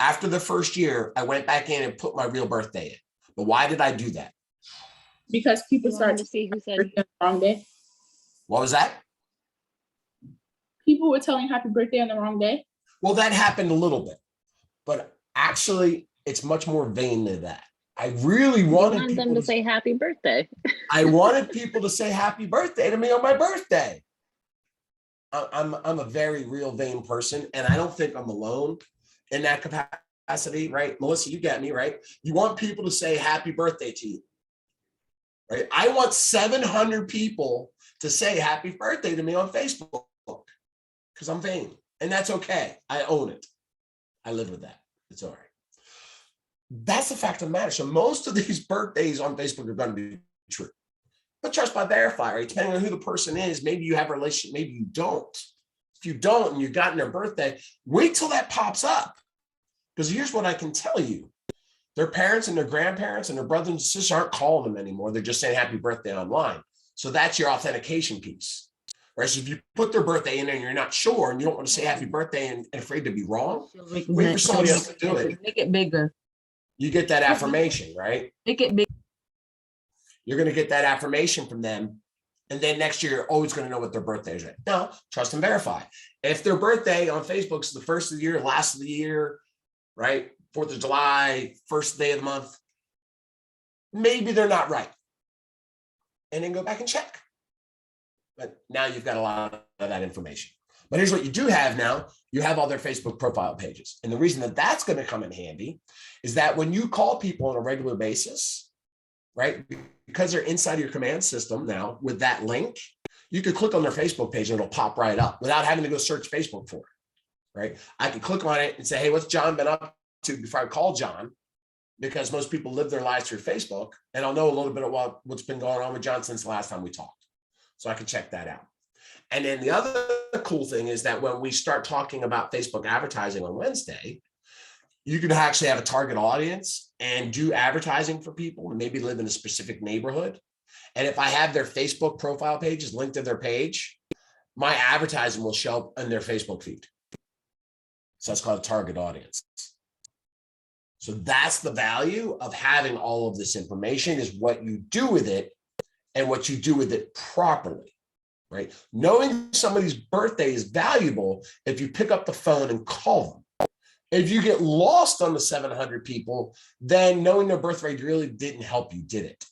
[SPEAKER 1] After the first year, I went back in and put my real birthday in. But why did I do that?
[SPEAKER 11] Because people
[SPEAKER 12] You wanted
[SPEAKER 11] started
[SPEAKER 12] to see who said
[SPEAKER 11] birthday on the wrong day.
[SPEAKER 1] What was that?
[SPEAKER 11] People were telling happy birthday on the wrong day.
[SPEAKER 1] Well, that happened a little bit, but actually it's much more vain than that. I really
[SPEAKER 12] you
[SPEAKER 1] wanted
[SPEAKER 12] want them
[SPEAKER 1] people
[SPEAKER 12] to say happy birthday.
[SPEAKER 1] I wanted people to say happy birthday to me on my birthday. I'm a very real vain person, and I don't think I'm alone in that capacity, right? Melissa, you get me, right? You want people to say happy birthday to you, right? I want 700 people to say happy birthday to me on Facebook because I'm vain, and that's okay. I own it. I live with that. It's all right. That's the fact of the matter. So most of these birthdays on Facebook are going to be true. But trust but verify, right? Depending on who the person is, maybe you have a relationship, maybe you don't. If you don't and you've gotten their birthday, wait till that pops up. Because here's what I can tell you. Their parents and their grandparents and their brothers and sisters aren't calling them anymore. They're just saying happy birthday online. So that's your authentication piece. Right? So if you put their birthday in there and you're not sure and you don't want to say happy birthday and afraid to be wrong, wait for somebody else to do it.
[SPEAKER 9] Make it bigger.
[SPEAKER 1] You get that affirmation, right?
[SPEAKER 9] Make it big.
[SPEAKER 1] You're going to get that affirmation from them. And then next year, you're always going to know what their birthday is. No, trust and verify. If their birthday on Facebook is the first of the year, last of the year, right? 4th of July, first day of the month, maybe they're not right. And then go back and check. But now you've got a lot of that information. But here's what you do have now. You have all their Facebook profile pages. And the reason that that's going to come in handy is that when you call people on a regular basis, right, because they're inside of your command system now with that link, you could click on their Facebook page and it'll pop right up without having to go search Facebook for it, right? I could click on it and say, hey, what's John been up to before I call John? Because most people live their lives through Facebook, and I'll know a little bit about what's been going on with John since the last time we talked. So I can check that out. And then the other cool thing is that when we start talking about Facebook advertising on Wednesday, you can actually have a target audience and do advertising for people and maybe live in a specific neighborhood. And if I have their Facebook profile pages linked to their page, my advertising will show up in their Facebook feed. So that's called a target audience. So that's the value of having all of this information, is what you do with it and what you do with it properly, right? Knowing somebody's birthday is valuable if you pick up the phone and call them. If you get lost on the 700 people, then knowing their birth rate really didn't help you, did it?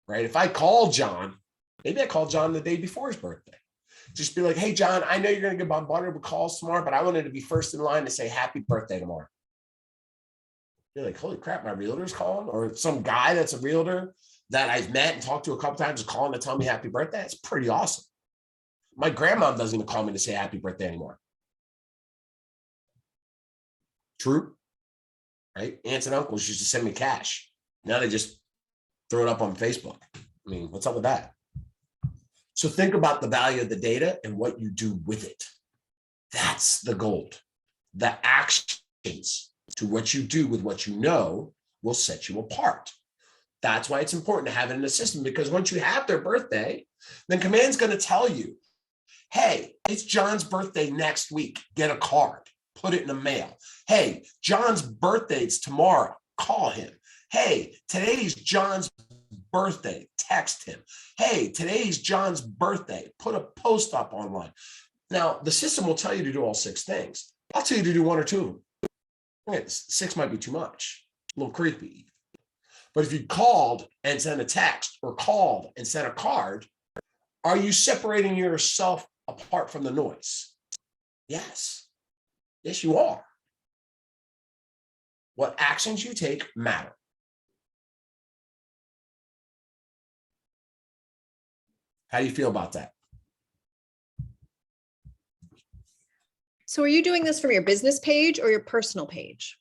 [SPEAKER 1] Right? If I call John, maybe I called John the day before his birthday. Just be like, hey, John, I know you're going to get bombarded with calls tomorrow, but I wanted to be first in line to say happy birthday tomorrow. You're like, holy crap, my realtor's calling? Or some guy that's a realtor that I've met and talked to a couple times is calling to tell me happy birthday. It's pretty awesome. My grandma doesn't even call me to say happy birthday anymore. True, right? Aunts and uncles used to send me cash. Now they just throw it up on Facebook. I mean, what's up with that? So think about the value of the data and what you do with it. That's the gold. The actions to what you do with what you know will set you apart. That's why it's important to have it in the system, because once you have their birthday, then Command's going to tell you, hey, it's John's birthday next week. Get a card, put it in the mail. Hey, John's birthday is tomorrow. Call him. Hey, today's John's birthday. Text him. Hey, today's John's birthday. Put a post up online. Now, the system will tell you to do all 6 things. I'll tell you to do 1 or 2 of them. Okay, 6 might be too much, a little creepy. But if you called and sent a text or called and sent a card, are you separating yourself apart from the noise? Yes. Yes, you are. What actions you take matter. How do you feel about that?
[SPEAKER 7] So are you doing this from your business page or your personal page?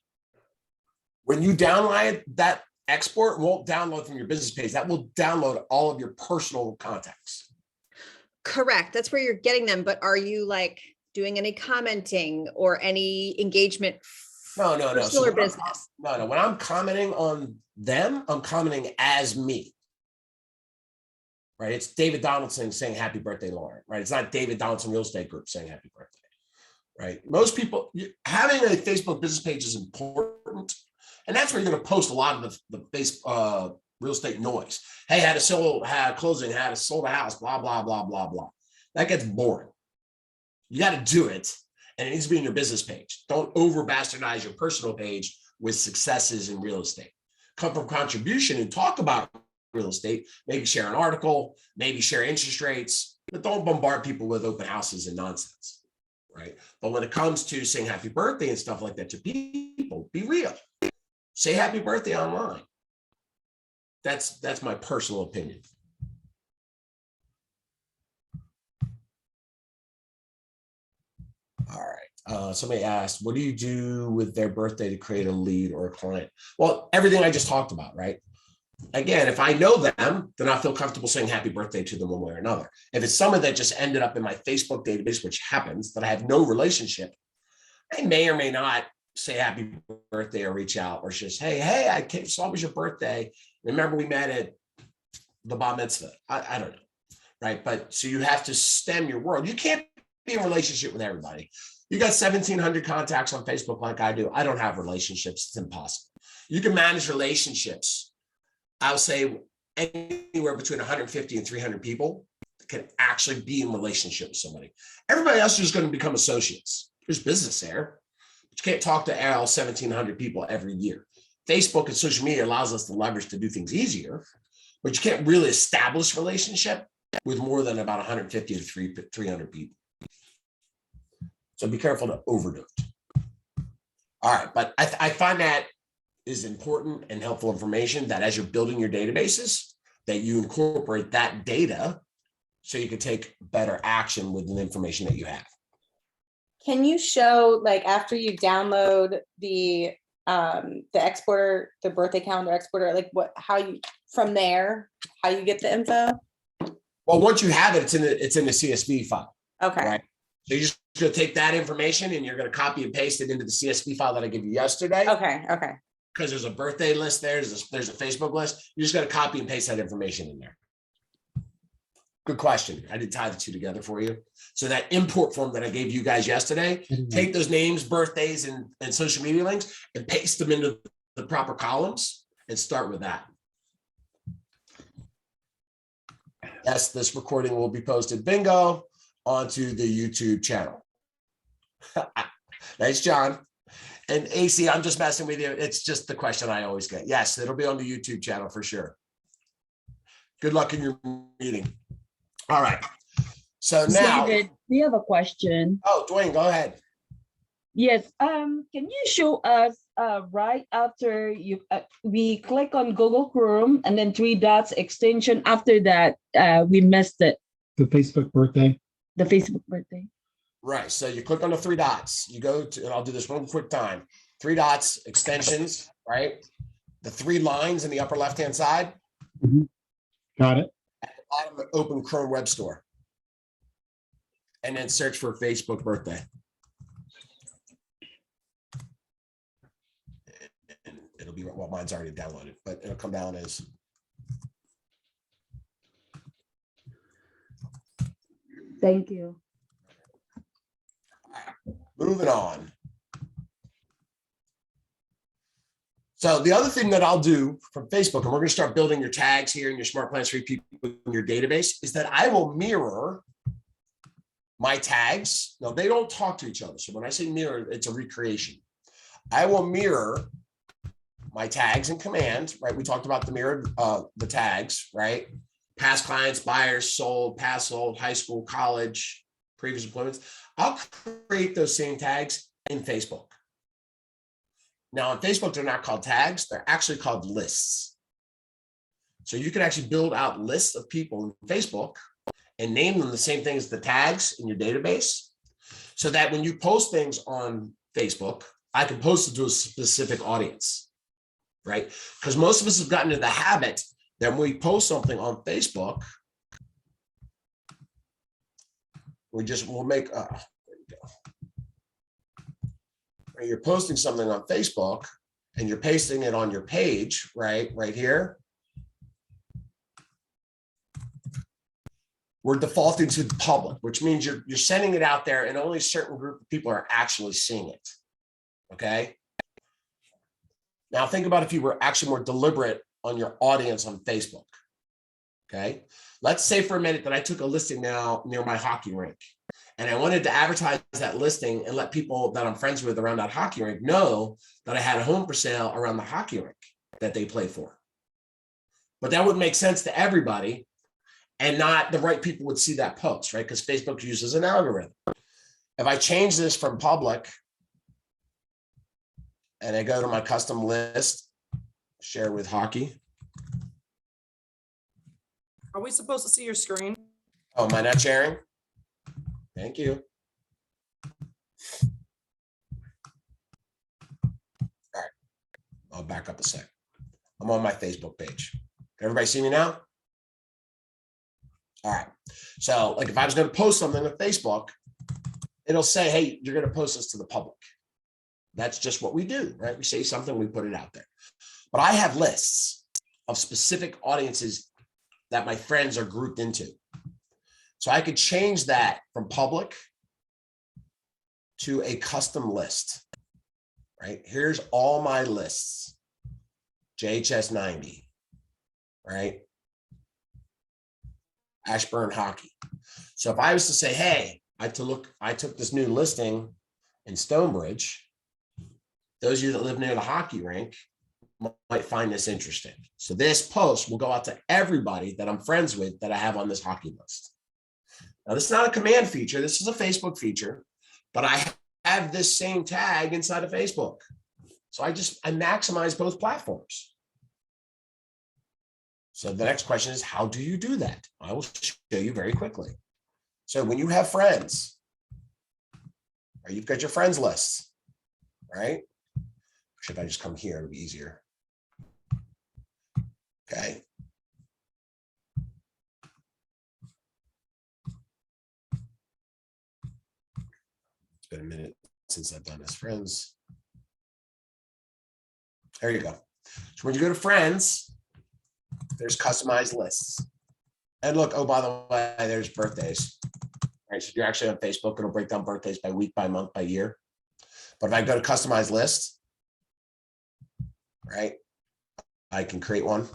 [SPEAKER 1] When you download that export, won't download from your business page. That will download all of your personal contacts.
[SPEAKER 7] Correct. That's where you're getting them. But are you like doing any commenting or any engagement?
[SPEAKER 1] No.
[SPEAKER 7] Personal
[SPEAKER 1] So
[SPEAKER 7] or business?
[SPEAKER 1] No. When I'm commenting on them, I'm commenting as me. Right? It's David Donaldson saying happy birthday, Lauren. Right? It's not David Donaldson Real Estate Group saying happy birthday. Right? Most people, having a Facebook business page is important. And that's where you're going to post a lot of the real estate noise. Hey, had a closing, sold a house, blah, blah, blah, blah, blah. That gets boring. You got to do it. And it needs to be in your business page. Don't over bastardize your personal page with successes in real estate. Come from contribution and talk about real estate. Maybe share an article, maybe share interest rates, but don't bombard people with open houses and nonsense. Right? But when it comes to saying happy birthday and stuff like that to people, be real. Say happy birthday online. That's my personal opinion. All right. Somebody asked, what do you do with their birthday to create a lead or a client? Well, everything I just talked about, right? Again, if I know them, then I feel comfortable saying happy birthday to them one way or another. If it's someone that just ended up in my Facebook database, which happens, that I have no relationship, I may or may not say happy birthday or reach out or just, hey, I saw it was your birthday. Remember we met at the bar mitzvah. I don't know. Right. But so you have to stem your world. You can't be in a relationship with everybody. You got 1,700 contacts on Facebook like I do. I don't have relationships. It's impossible. You can manage relationships. I'll say anywhere between 150 and 300 people can actually be in relationship with somebody. Everybody else is just going to become associates. There's business there. But you can't talk to all 1,700 people every year. Facebook and social media allows us the leverage to do things easier, but you can't really establish relationship with more than about 150 to 300 people. So be careful to overdo it. All right, but I find that is important and helpful information that as you're building your databases, that you incorporate that data so you can take better action with the information that you have.
[SPEAKER 12] Can you show, like, after you download the exporter, the birthday calendar exporter, like how you from there, how you get the info?
[SPEAKER 1] Well, once you have it, it's in the CSV file.
[SPEAKER 12] Okay.
[SPEAKER 1] Right? So you're just going to take that information and you're going to copy and paste it into the CSV file that I gave you yesterday.
[SPEAKER 12] Okay.
[SPEAKER 1] Because there's a birthday list there, there's a Facebook list. You just got to copy and paste that information in there. Good question. I did tie the two together for you. So that import form that I gave you guys yesterday, take those names, birthdays, and social media links and paste them into the proper columns and start with that. Yes, this recording will be posted, bingo, onto the YouTube channel. Nice, John. And AC, I'm just messing with you. It's just the question I always get. Yes, it'll be on the YouTube channel for sure. Good luck in your meeting. All right. So now,
[SPEAKER 13] David, we have a question.
[SPEAKER 1] Oh, Dwayne, go ahead.
[SPEAKER 13] Yes. Can you show us right after we click on Google Chrome and then 3 dots extension? After that, we missed it.
[SPEAKER 2] The Facebook birthday.
[SPEAKER 13] The Facebook birthday.
[SPEAKER 1] Right. So you click on the 3 dots. You go to, and I'll do this one quick time. 3 dots, extensions, right? The 3 lines in the upper left-hand side.
[SPEAKER 2] Got it.
[SPEAKER 1] At the bottom, open Chrome Web Store. And then search for Facebook birthday. It'll be, well, mine's already downloaded, but it'll come down as.
[SPEAKER 13] Thank you.
[SPEAKER 1] Moving on. So the other thing that I'll do from Facebook, and we're going to start building your tags here in your Smart Plans for people in your database, is that I will mirror my tags. Now, they don't talk to each other. So when I say mirror, it's a recreation. I will mirror my tags in Command, right? We talked about the mirror, the tags, right? Past clients, buyers, sold, past sold, high school, college, previous employments. I'll create those same tags in Facebook. Now, on Facebook, they're not called tags. They're actually called lists. So you can actually build out lists of people in Facebook and name them the same thing as the tags in your database, so that when you post things on Facebook, I can post it to a specific audience, right? Because most of us have gotten into the habit that when we post something on Facebook, we'll make, there we go. When you're posting something on Facebook and you're pasting it on your page, right here, we're defaulting to the public, which means you're sending it out there and only a certain group of people are actually seeing it, okay? Now think about if you were actually more deliberate on your audience on Facebook, okay? Let's say for a minute that I took a listing now near my hockey rink and I wanted to advertise that listing and let people that I'm friends with around that hockey rink know that I had a home for sale around the hockey rink that they play for. But that would make sense to everybody, and not the right people would see that post, right? Because Facebook uses an algorithm. If I change this from public and I go to my custom list, share with hockey.
[SPEAKER 14] Are we supposed to see your screen?
[SPEAKER 1] Oh, am I not sharing? Thank you. All right, I'll back up a sec. I'm on my Facebook page. Everybody see me now? All right. So like if I was going to post something on Facebook, it'll say, hey, you're going to post this to the public. That's just what we do, right? We say something, we put it out there. But I have lists of specific audiences that my friends are grouped into. So I could change that from public to a custom list, right? Here's all my lists. JHS 90, right? Ashburn hockey. So if I was to say, hey, I took this new listing in Stonebridge, those of you that live near the hockey rink might find this interesting. So this post will go out to everybody that I'm friends with that I have on this hockey list. Now, this is not a command feature. This is a Facebook feature, but I have this same tag inside of Facebook. So I maximize both platforms. So the next question is, how do you do that? I will show you very quickly. So when you have friends, or you've got your friends list, right? Should I just come here? It'll be easier. Okay. It's been a minute since I've done this, friends. There you go. So when you go to friends, there's customized lists. And look, oh, by the way, there's birthdays. Right, so if you're actually on Facebook, it'll break down birthdays by week, by month, by year. But if I go to customize list, right, I can create one.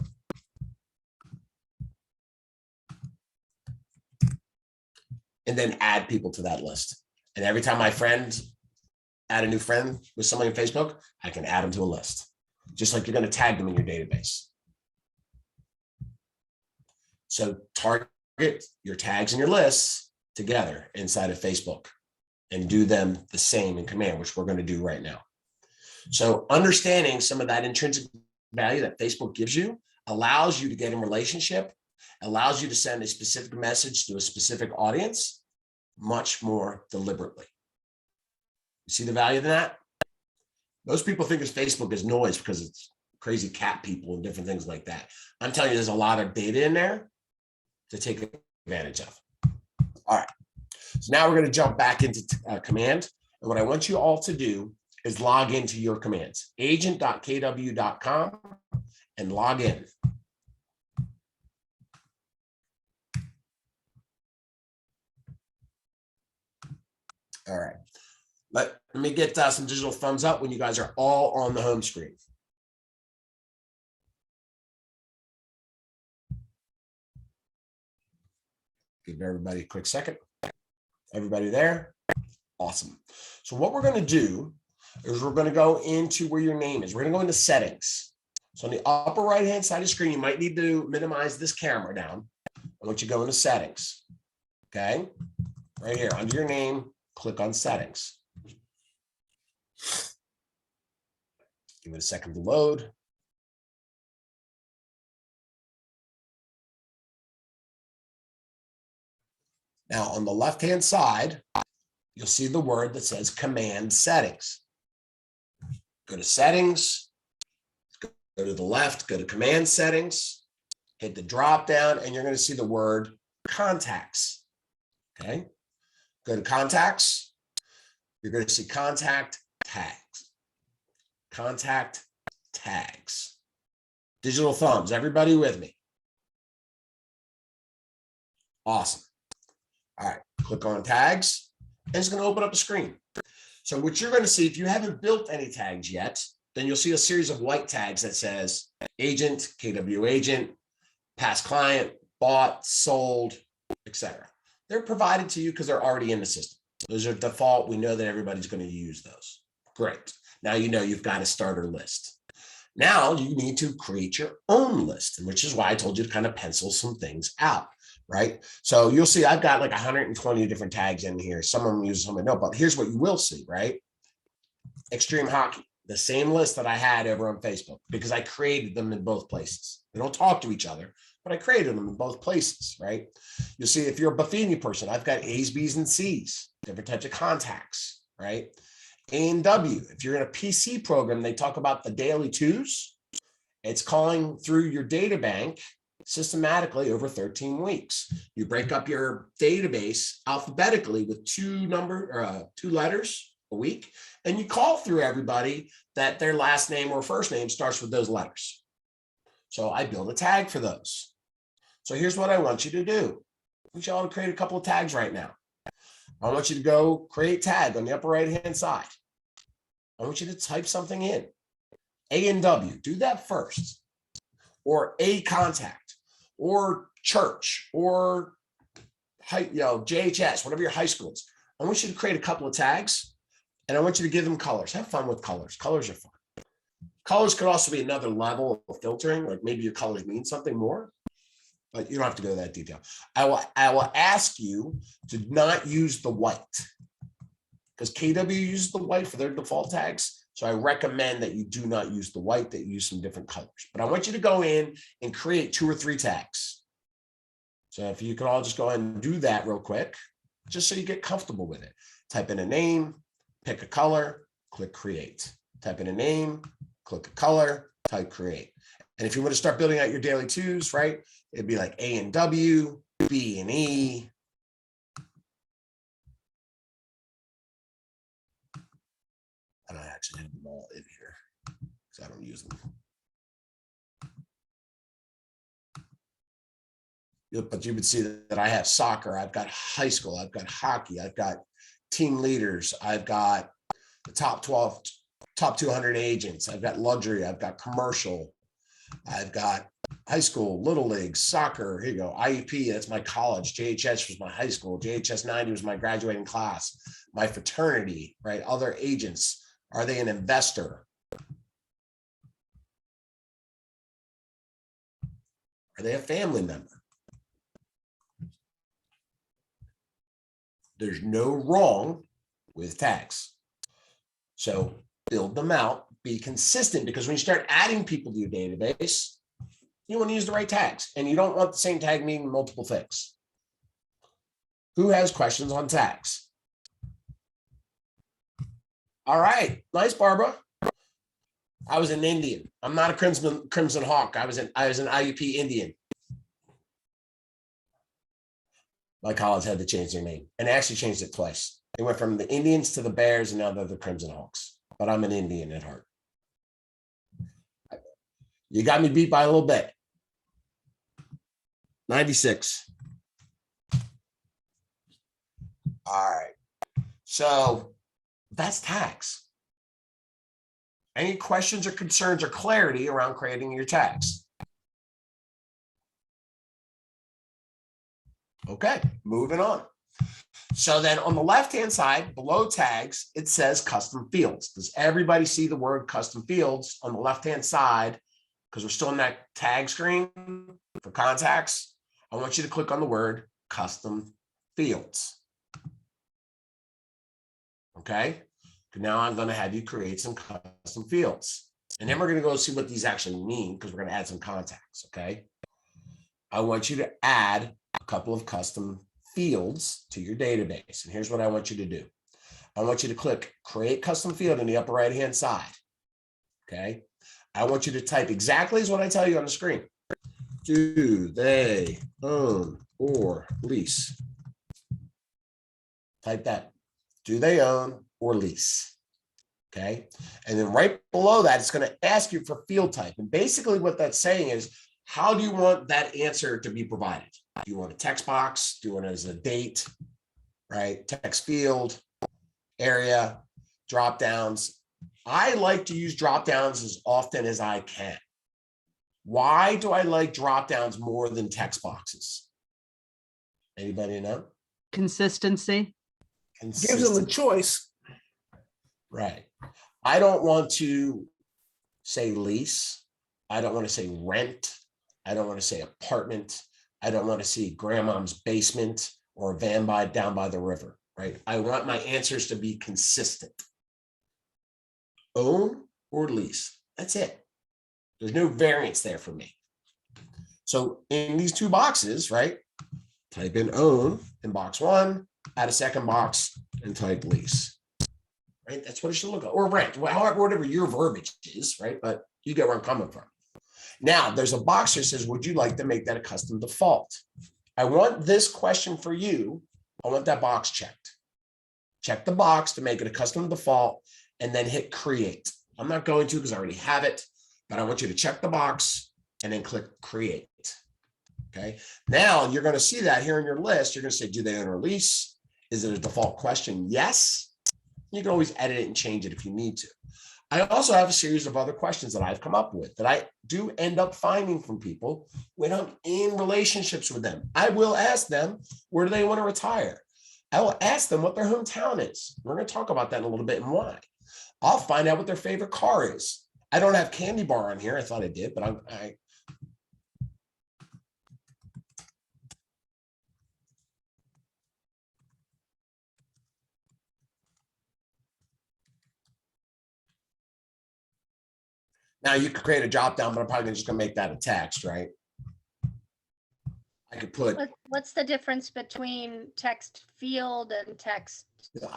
[SPEAKER 1] And then add people to that list. And every time my friend add a new friend with somebody on Facebook, I can add them to a list. Just like you're going to tag them in your database. So target your tags and your lists together inside of Facebook and do them the same in Command, which we're going to do right now. So understanding some of that intrinsic value that Facebook gives you allows you to get in relationship, allows you to send a specific message to a specific audience much more deliberately. You see the value of that? Most people think of Facebook as noise because it's crazy cat people and different things like that. I'm telling you, there's a lot of data in there to take advantage of. All right. So now we're going to jump back into Command. And what I want you all to do is log into your commands, agent.kw.com, and log in. All right. Let me get some digital thumbs up when you guys are all on the home screen. Give everybody a quick second. Everybody there? Awesome. So what we're going to do is we're going to go into where your name is. We're going to go into settings. So on the upper right-hand side of the screen, you might need to minimize this camera down. I want you to go into settings. Okay. Right here under your name, click on settings. Give it a second to load. Now on the left-hand side, you'll see the word that says command settings. Go to settings, go to the left, go to command settings, hit the drop down, and you're going to see the word contacts. Okay. Go to contacts. You're going to see contact tags. Contact tags. Digital thumbs. Everybody with me? Awesome. All right. Click on tags, and it's going to open up a screen. So what you're going to see, if you haven't built any tags yet, then you'll see a series of white tags that says agent, KW agent, past client, bought, sold, etc. They're provided to you because they're already in the system. Those are default. We know that everybody's going to use those. Great. Now you know you've got a starter list. Now you need to create your own list, which is why I told you to kind of pencil some things out, right? So you'll see I've got like 120 different tags in here. Some of them use some I know, but here's what you will see, right? Extreme hockey, the same list that I had over on Facebook because I created them in both places. They don't talk to each other, but I created them in both places, right? You'll see if you're a Buffini person, I've got A's, B's, and C's, different types of contacts, right? A and W, if you're in a PC program, they talk about the daily twos. It's calling through your data bank systematically over 13 weeks. You break up your database alphabetically with two letters a week, and you call through everybody that their last name or first name starts with those letters. So I build a tag for those. So here's what I want you to do. I want you all to create a couple of tags right now. I want you to go create tag on the upper right-hand side. I want you to type something in. A and W, do that first. Or a contact, or church, or JHS, whatever your high school is. I want you to create a couple of tags, and I want you to give them colors. Have fun with colors. Colors are fun. Colors could also be another level of filtering, like maybe your colors mean something more, but you don't have to go to that detail. I will ask you to not use the white because KW uses the white for their default tags. So I recommend that you do not use the white, that you use some different colors. But I want you to go in and create 2 or 3 tags. So if you can all just go ahead and do that real quick, just so you get comfortable with it. Type in a name, pick a color, click create. Type in a name, click a color, type create. And if you want to start building out your daily twos, right, it'd be like A and W, B and E. I don't actually have them all in here because I don't use them. But you would see that I have soccer, I've got high school, I've got hockey, I've got team leaders, I've got the top 200 agents, I've got luxury, I've got commercial, I've got high school, little league, soccer. Here you go. IEP, that's my college. JHS was my high school. JHS 90 was my graduating class. My fraternity, right? Other agents. Are they an investor? Are they a family member? There's no wrong with tags. So build them out, be consistent, because when you start adding people to your database, you want to use the right tags, and you don't want the same tag meaning multiple things. Who has questions on tags? All right, nice, Barbara. I was an Indian. I'm not a Crimson Hawk. I was an IUP Indian. My college had to change their name, and they actually changed it twice. They went from the Indians to the Bears, and now they're the Crimson Hawks. but I'm an Indian at heart. You got me beat by a little bit. 96. All right. So that's tax. Any questions or concerns or clarity around creating your tax? Okay, moving on. So then on the left-hand side, below tags, it says custom fields. Does everybody see the word custom fields on the left-hand side? Because we're still in that tag screen for contacts. I want you to click on the word custom fields. Okay, now I'm going to have you create some custom fields. And then we're going to go see what these actually mean because we're going to add some contacts. Okay, I want you to add a couple of custom fields to your database. And here's what I want you to do. I want you to click create custom field in the upper right hand side. Okay, I want you to type exactly as what I tell you on the screen. Do they own or lease? Type that. Do they own or lease? Okay. And then right below that, it's going to ask you for field type. And basically what that's saying is, how do you want that answer to be provided? Do you want a text box? Do you want it as a date, right? Text field, area, drop downs. I like to use drop downs as often as I can. Why do I like drop downs more than text boxes? Anybody know?
[SPEAKER 9] Consistency.
[SPEAKER 3] Gives them a choice.
[SPEAKER 1] Right. I don't want to say lease. I don't want to say rent. I don't want to say apartment. I don't want to see grandma's basement or a van down by the river, right? I want my answers to be consistent. Own or lease. That's it. There's no variance there for me. So in these two boxes, right? Type in own in box one, add a second box and type lease. Right? That's what it should look like. Or rent, however, whatever your verbiage is, right? But you get where I'm coming from. Now, there's a box that says, would you like to make that a custom default? I want this question for you. I want that box checked. Check the box to make it a custom default and then hit create. I'm not going to because I already have it, but I want you to check the box and then click create. Okay. Now you're going to see that here in your list. You're going to say, do they own or lease? Is it a default question? Yes. You can always edit it and change it if you need to. I also have a series of other questions that I've come up with that I do end up finding from people when I'm in relationships with them. I will ask them, where do they want to retire? I will ask them what their hometown is. We're going to talk about that in a little bit and why. I'll find out what their favorite car is. I don't have candy bar on here. I thought I did, but now you could create a drop down, but I'm probably just going to make that a text, right? I could put.
[SPEAKER 8] What's the difference between text field and text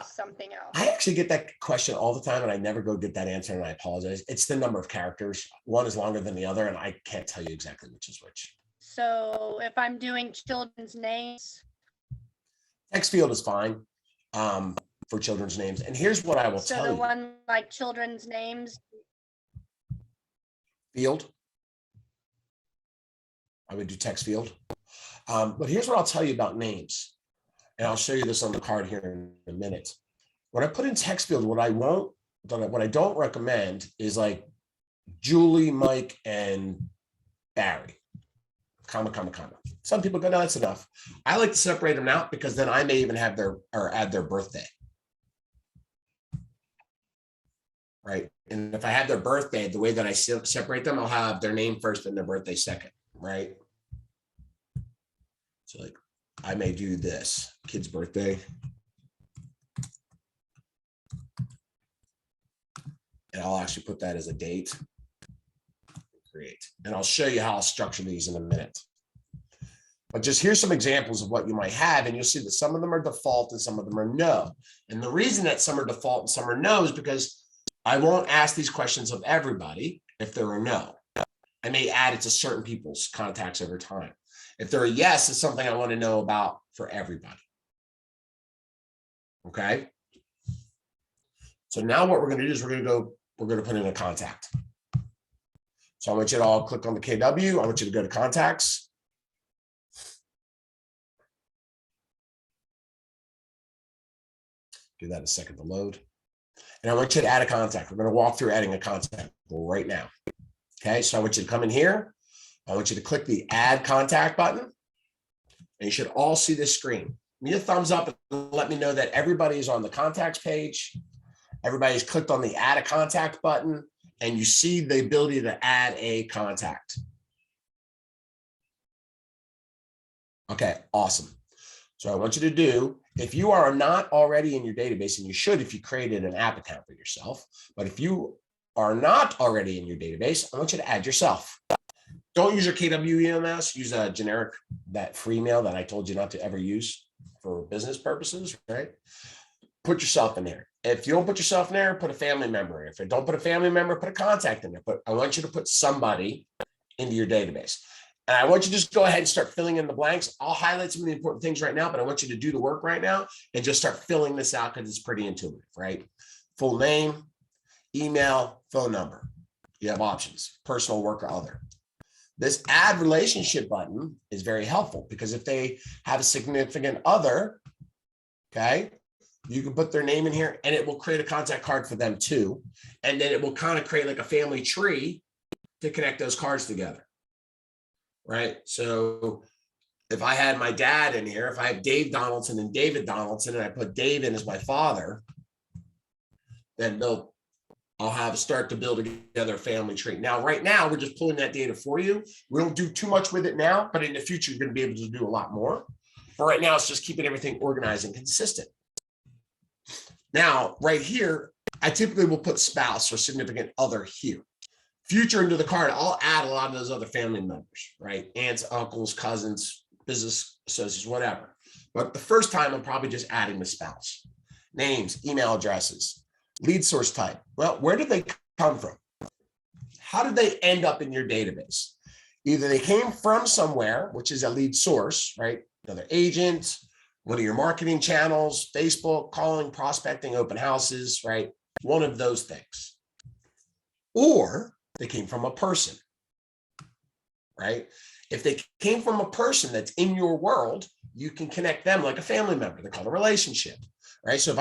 [SPEAKER 8] something else?
[SPEAKER 1] I actually get that question all the time and I never go get that answer and I apologize. It's the number of characters. One is longer than the other and I can't tell you exactly which is which.
[SPEAKER 8] So if I'm doing children's names.
[SPEAKER 1] Text field is fine for children's names. And here's what I will tell you.
[SPEAKER 8] So the one like children's names.
[SPEAKER 1] Field. I would do text field. But here's what I'll tell you about names. And I'll show you this on the card here in a minute. When I put in text field, what I don't recommend is like Julie, Mike, and Barry, comma. Some people go, no, that's enough. I like to separate them out because then I may even have add their birthday. Right. And if I have their birthday, the way that I separate them, I'll have their name first and their birthday second. Right. So like I may do this kid's birthday. And I'll actually put that as a date. Create. And I'll show you how I'll structure these in a minute. But just here's some examples of what you might have. And you'll see that some of them are default and some of them are no. And the reason that some are default and some are no is because I won't ask these questions of everybody if they're a no. I may add it to certain people's contacts over time. If they're a yes, it's something I want to know about for everybody. Okay. So now what we're going to do is we're going to put in a contact. So I want you to all click on the KW. I want you to go to contacts. Give that a second to load. And I want you to add a contact. We're going to walk through adding a contact right now. Okay, so I want you to come in here. I want you to click the add contact button. And you should all see this screen. Give me a thumbs up and let me know that everybody is on the contacts page. Everybody's clicked on the add a contact button and you see the ability to add a contact. Okay, awesome. So I want you to do, if you are not already in your database, and you should if you created an app account for yourself, but if you are not already in your database, I want you to add yourself. Don't use your KW EMS, use a generic, that free mail that I told you not to ever use for business purposes, right? Put yourself in there. If you don't put yourself in there, put a family member in. If you don't put a family member, put a contact in there. But I want you to put somebody into your database. And I want you to just go ahead and start filling in the blanks. I'll highlight some of the important things right now, but I want you to do the work right now and just start filling this out because it's pretty intuitive, right? Full name, email, phone number. You have options, personal, work, or other. This add relationship button is very helpful because if they have a significant other, okay, you can put their name in here and it will create a contact card for them too. And then it will kind of create like a family tree to connect those cards together. Right. So if I had my dad in here, if I have Dave Donaldson and David Donaldson, and I put Dave in as my father, then I'll have start to build together a family tree. Now, right now, we're just pulling that data for you. We don't do too much with it now, but in the future, you're going to be able to do a lot more. But right now, it's just keeping everything organized and consistent. Now, right here, I typically will put spouse or significant other here. Future into the card, I'll add a lot of those other family members, right? Aunts, uncles, cousins, business associates, whatever. But the first time, I'm probably just adding the spouse. Names, email addresses, lead source type. Well, where did they come from? How did they end up in your database? Either they came from somewhere, which is a lead source, right? Another agent, one of your marketing channels, Facebook, calling, prospecting, open houses, right? One of those things. Or they came from a person, right? If they came from a person that's in your world, you can connect them like a family member. They're called a relationship, right? So if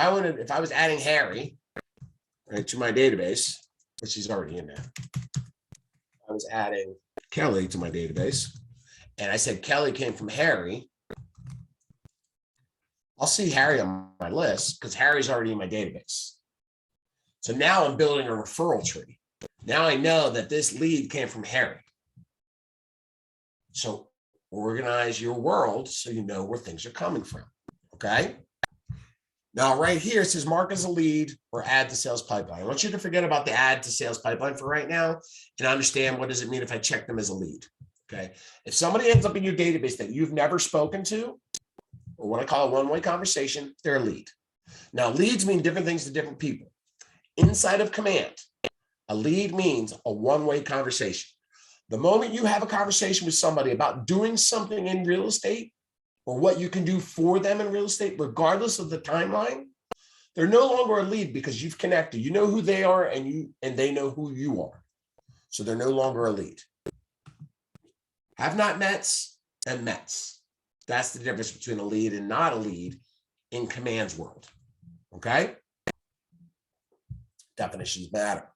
[SPEAKER 1] I was adding Harry, right, to my database, which he's already in there, I was adding Kelly to my database, and I said Kelly came from Harry, I'll see Harry on my list because Harry's already in my database. So now I'm building a referral tree. Now I know that this lead came from Harry. So organize your world so you know where things are coming from, okay? Now, right here, it says mark as a lead or add to sales pipeline. I want you to forget about the add to sales pipeline for right now and understand what does it mean if I check them as a lead, okay? If somebody ends up in your database that you've never spoken to, or what I call a one-way conversation, they're a lead. Now, leads mean different things to different people. Inside of Command, a lead means a one-way conversation. The moment you have a conversation with somebody about doing something in real estate or what you can do for them in real estate, regardless of the timeline, they're no longer a lead because you've connected. You know who they are and they know who you are. So they're no longer a lead. Have not mets and mets. That's the difference between a lead and not a lead in Command's world. Okay? Definitions matter.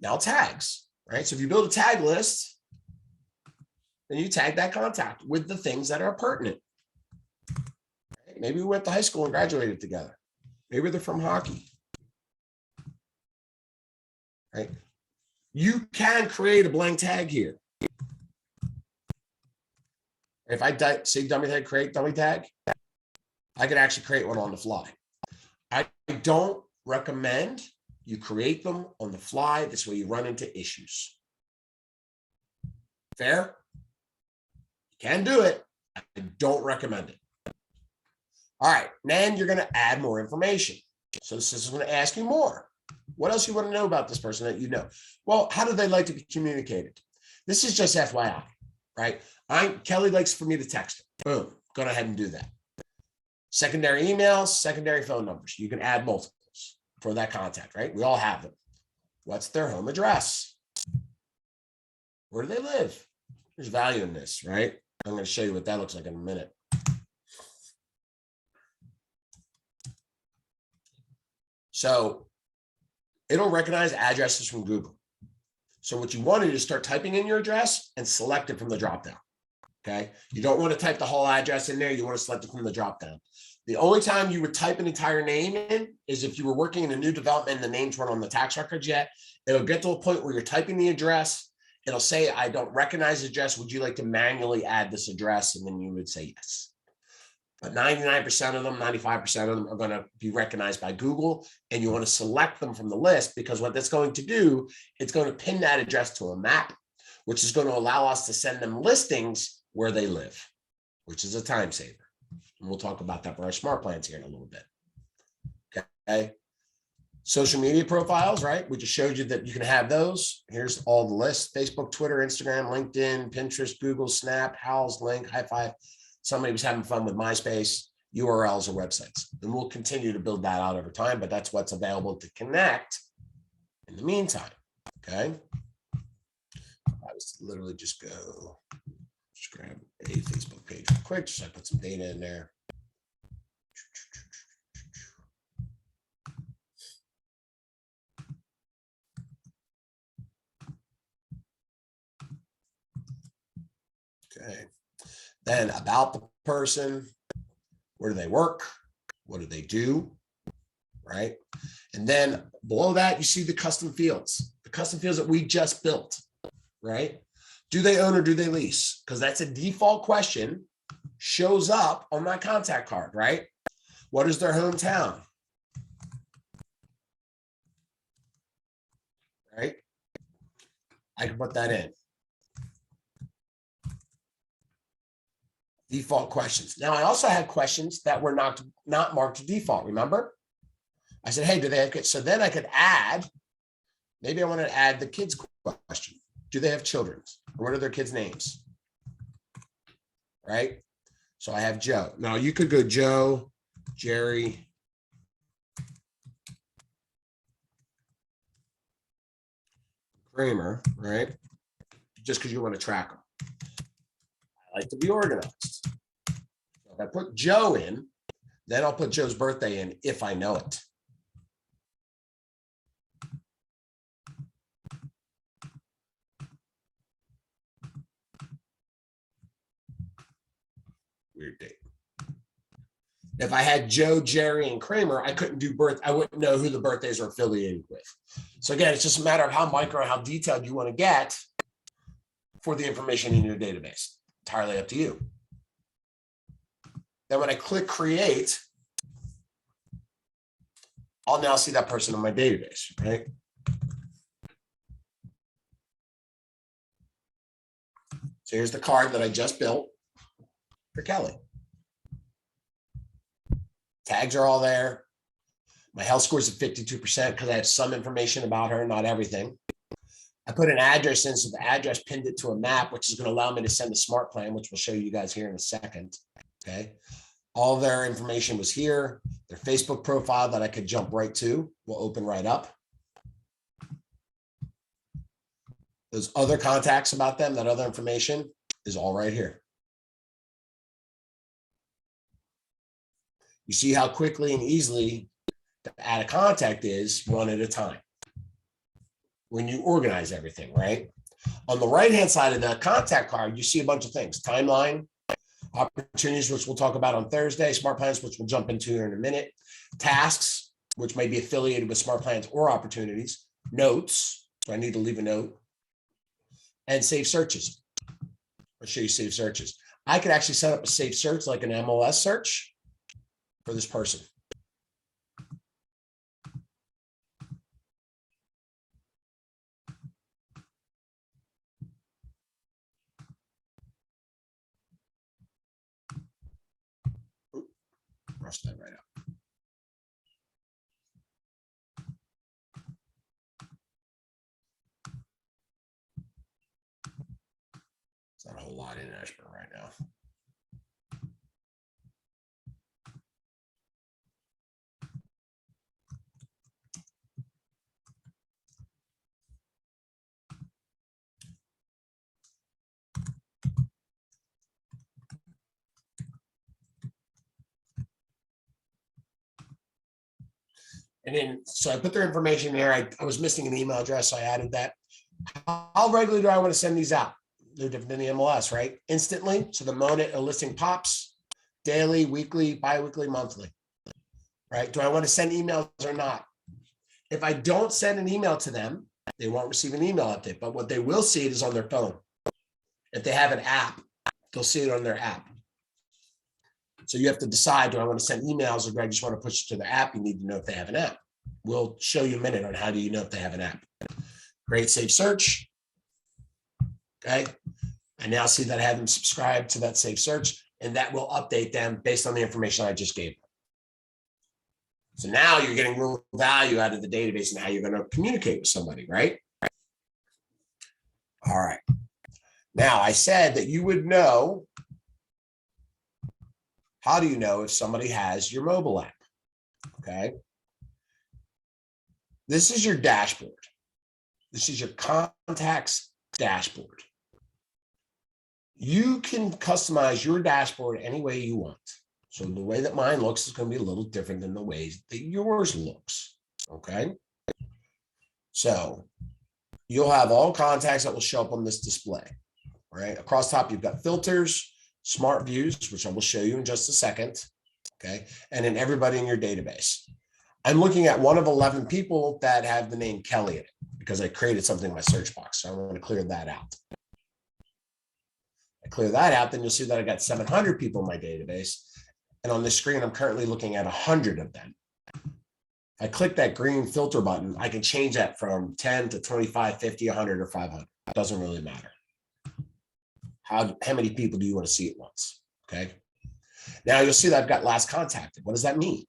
[SPEAKER 1] Now tags, right? So if you build a tag list, then you tag that contact with the things that are pertinent. Maybe we went to high school and graduated together. Maybe they're from hockey. Right? You can create a blank tag here. If I say dummy tag, create dummy tag, I could actually create one on the fly. I don't recommend you create them on the fly. This way you run into issues. Fair? You can do it. I don't recommend it. All right, then you're going to add more information. So this is going to ask you more. What else you want to know about this person that you know? Well, how do they like to be communicated? This is just FYI, right? Kelly likes for me to text her. Boom, go ahead and do that. Secondary emails, secondary phone numbers. You can add multiples. for that contact, right? We all have them. What's their home address? Where do they live? There's value in this, right? I'm going to show you what that looks like in a minute. So it'll recognize addresses from Google. So what you want to do is start typing in your address and select it from the dropdown. Okay. You don't want to type the whole address in there. You want to select it from the dropdown. The only time you would type an entire name in is if you were working in a new development and the names weren't on the tax records yet. It'll get to a point where you're typing the address. It'll say, I don't recognize the address. Would you like to manually add this address? And then you would say yes. But 99% of them, 95% of them are going to be recognized by Google, and you want to select them from the list, because what that's going to do, it's going to pin that address to a map, which is going to allow us to send them listings where they live, which is a time saver. And we'll talk about that for our smart plans here in a little bit. Okay. Social media profiles, right? We just showed you that you can have those. Here's all the lists: Facebook, Twitter, Instagram, LinkedIn, Pinterest, Google, Snap, Howls, Link, High Five. Somebody was having fun with MySpace, URLs, or websites. And we'll continue to build that out over time, but that's what's available to connect in the meantime. Okay. I was literally just grab a Facebook page real quick, just so I put some data in there. Okay. Then about the person, where do they work? What do they do? Right. And then below that, you see the custom fields that we just built, right? Do they own or do they lease? Because that's a default question, shows up on that contact card, right? What is their hometown? Right? I can put that in. Default questions. Now, I also had questions that were not marked to default. Remember? I said, hey, do they have kids? So then I could add, maybe I want to add the kids question. Do they have children? Or what are their kids' names? Right? So I have Joe. Now you could go Joe, Jerry, Kramer, right? Just because you want to track them. I like to be organized. So if I put Joe in, then I'll put Joe's birthday in if I know it. Weird date. If I had Joe, Jerry, and Kramer, I couldn't do birth. I wouldn't know who the birthdays are affiliated with. So again, it's just a matter of how micro, how detailed you want to get for the information in your database. Entirely up to you. Then when I click create, I'll now see that person in my database, right? So here's the card that I just built for Kelly. Tags are all there. My health score is at 52% because I have some information about her, not everything. I put an address in, so the address pinned it to a map, which is going to allow me to send a smart plan, which we'll show you guys here in a second. Okay. All their information was here. Their Facebook profile that I could jump right to will open right up. Those other contacts about them, that other information is all right here. You see how quickly and easily to add a contact is one at a time when you organize everything, right? On the right-hand side of the contact card, you see a bunch of things: timeline, opportunities, which we'll talk about on Thursday, smart plans, which we'll jump into here in a minute, tasks, which may be affiliated with smart plans or opportunities, notes, so I need to leave a note, and save searches. I'll show you save searches. I could actually set up a save search like an MLS search for this person. Brush that right out. It's not a whole lot in Ashburn right now. And then, so I put their information there. I was missing an email address, so I added that. How regularly do I want to send these out? They're different than the MLS, right? Instantly. So the moment a listing pops, daily, weekly, bi-weekly, monthly, right? Do I want to send emails or not? If I don't send an email to them, they won't receive an email update, but what they will see it is on their phone. If they have an app, they'll see it on their app. So you have to decide, do I want to send emails or do I just want to push it to the app? You need to know if they have an app. We'll show you a minute on how do you know if they have an app. Great, save search. Okay. I now see that I have them subscribed to that save search, and that will update them based on the information I just gave them. So now you're getting real value out of the database and how you're going to communicate with somebody, right? All right. Now I said that you would know. How do you know if somebody has your mobile app? Okay. This is your dashboard. This is your contacts dashboard. You can customize your dashboard any way you want. So the way that mine looks is going to be a little different than the ways that yours looks. Okay. So you'll have all contacts that will show up on this display, right? Across top, you've got filters, smart views, which I will show you in just a second. Okay. And then everybody in your database. I'm looking at one of 11 people that have the name Kelly in it because I created something in my search box. So I want to clear that out. I clear that out, then you'll see that I got 700 people in my database. And on this screen, I'm currently looking at 100 of them. If I click that green filter button, I can change that from 10 to 25, 50, 100, or 500. It doesn't really matter. How many people do you want to see at once? Okay. Now you'll see that I've got last contacted. What does that mean?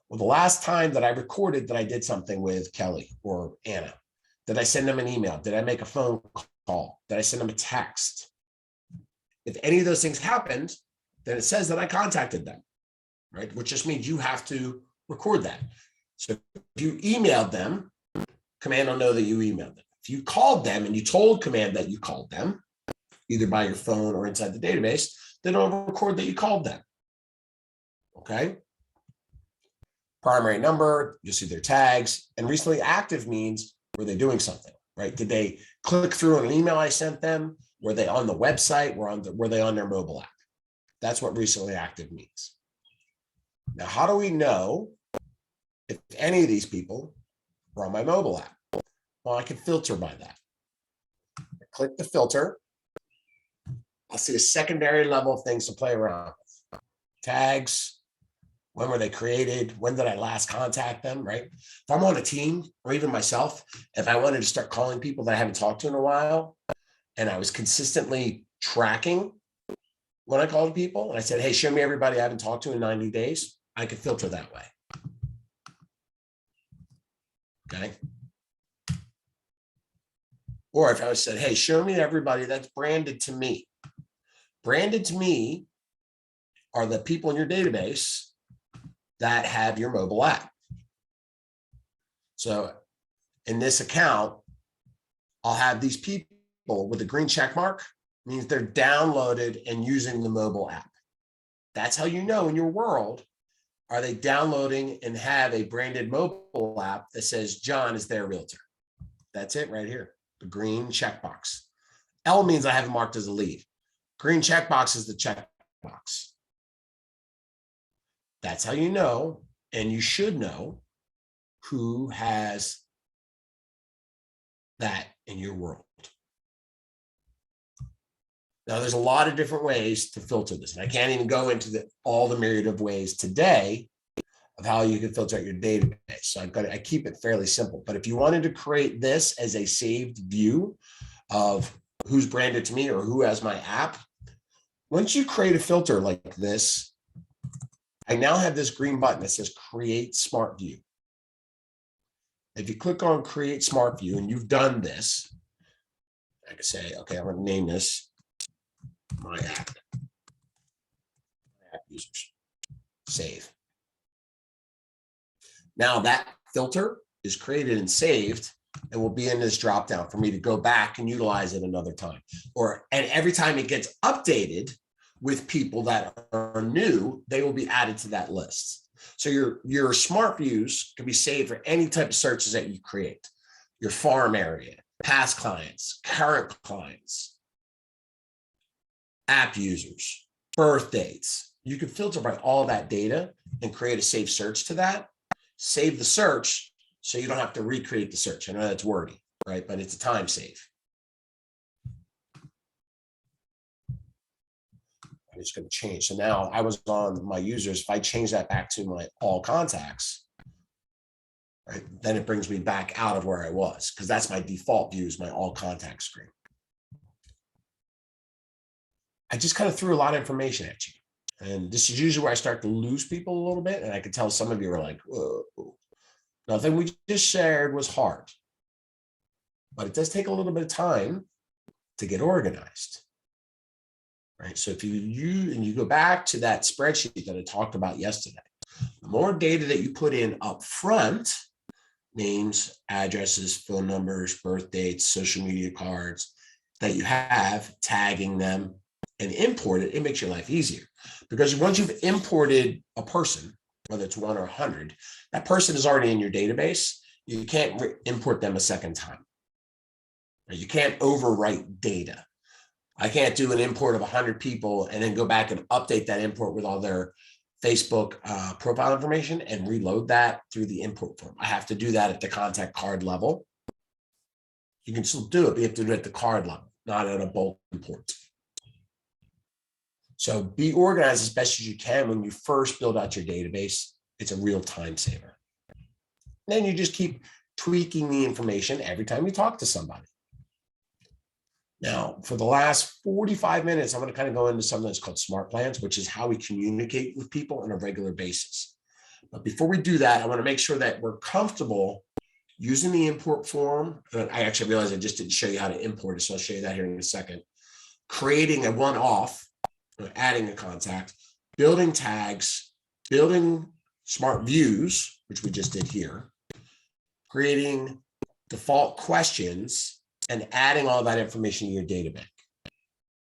[SPEAKER 1] Well, the last time that I recorded that I did something with Kelly or Anna, did I send them an email? Did I make a phone call? Did I send them a text? If any of those things happened, then it says that I contacted them, right? Which just means you have to record that. So if you emailed them, Command will know that you emailed them. If you called them and you told Command that you called them, either by your phone or inside the database, then it'll record that you called them. Okay. Primary number, you'll see their tags, and recently active means were they doing something, right? Did they click through an email I sent them? Were they on the website? Were they on their mobile app? That's what recently active means. Now, how do we know if any of these people are on my mobile app? Well, I can filter by that. I click the filter. I'll see a secondary level of things to play around with. Tags. When were they created? When did I last contact them, right? If I'm on a team or even myself, if I wanted to start calling people that I haven't talked to in a while, and I was consistently tracking when I called people and I said, hey, show me everybody I haven't talked to in 90 days, I could filter that way. Okay. Or if I said, hey, show me everybody that's branded to me. Branded to me are the people in your database that have your mobile app. So in this account, I'll have these people with a green check mark, means they're downloaded and using the mobile app. That's how you know in your world, are they downloading and have a branded mobile app that says John is their realtor. That's it right here, the green checkbox. L means I have it marked as a lead. Green checkbox is the checkbox. That's how you know, and you should know who has that in your world. Now, there's a lot of different ways to filter this, and I can't even go into all the myriad of ways today of how you can filter out your database. So I keep it fairly simple. But if you wanted to create this as a saved view of who's branded to me or who has my app, once you create a filter like this, I now have this green button that says Create Smart View. If you click on Create Smart View and you've done this, I can say, okay, I'm going to name this my app users. Save. Now that filter is created and saved and will be in this dropdown for me to go back and utilize it another time. And every time it gets updated with people that are new, they will be added to that list. So your smart views can be saved for any type of searches that you create. Your farm area, past clients, current clients, app users, birth dates. You can filter by all that data and create a saved search to that. Save the search so you don't have to recreate the search. I know that's wordy, right? But it's a time save. It's going to change. So now I was on my users. If I change that back to my all contacts, right, then it brings me back out of where I was, because that's my default view, is my all contact screen. I just kind of threw a lot of information at you. And this is usually where I start to lose people a little bit. And I could tell some of you are like, whoa. Nothing we just shared was hard. But it does take a little bit of time to get organized. Right. So if you go back to that spreadsheet that I talked about yesterday, the more data that you put in up front, names, addresses, phone numbers, birth dates, social media cards that you have, tagging them and import it, it makes your life easier. Because once you've imported a person, whether it's 1 or 100, that person is already in your database. You can't import them a second time. You can't overwrite data. I can't do an import of 100 people and then go back and update that import with all their Facebook profile information and reload that through the import form. I have to do that at the contact card level. You can still do it, but you have to do it at the card level, not at a bulk import. So be organized as best as you can when you first build out your database. It's a real time saver. Then you just keep tweaking the information every time you talk to somebody. Now, for the last 45 minutes, I'm going to kind of go into something that's called smart plans, which is how we communicate with people on a regular basis. But before we do that, I want to make sure that we're comfortable using the import form. I actually realized I just didn't show you how to import it, so I'll show you that here in a second. Creating a one-off, adding a contact, building tags, building smart views, which we just did here, creating default questions, and adding all that information to your data bank.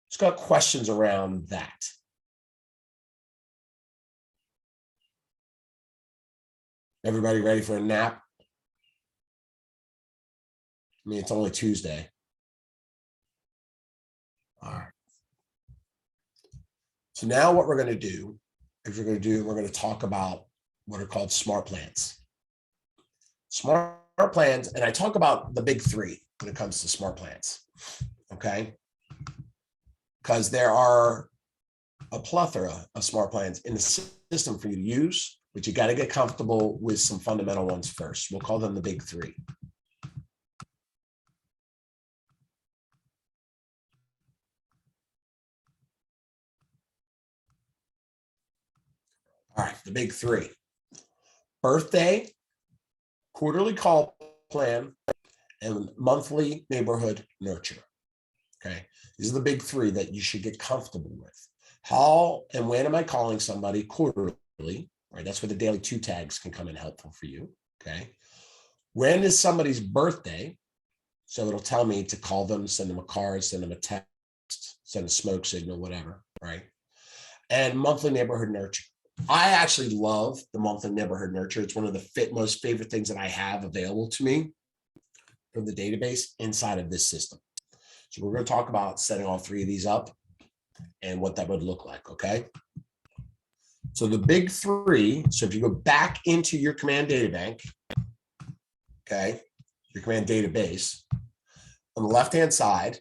[SPEAKER 1] It's got questions around that. Everybody ready for a nap? I mean, it's only Tuesday. All right. So now what we're going to do is we're going to talk about what are called smart plans. Smart plans, and I talk about the big three when it comes to smart plans, okay? Because there are a plethora of smart plans in the system for you to use, but you got to get comfortable with some fundamental ones first. We'll call them the big three. All right, the big three. Birthday, quarterly call plan, and monthly neighborhood nurture. Okay, these are the big three that you should get comfortable with. How and when am I calling somebody quarterly? Right, that's where the daily 2 tags can come in helpful for you. Okay, when is somebody's birthday? So it'll tell me to call them, send them a card, send them a text, send a smoke signal, whatever. Right, and monthly neighborhood nurture. I actually love the monthly neighborhood nurture. It's one of the most favorite things that I have available to me from the database inside of this system. So we're going to talk about setting all 3 of these up and what that would look like, okay? So the big 3, so if you go back into your command data bank, okay, your command database, on the left-hand side,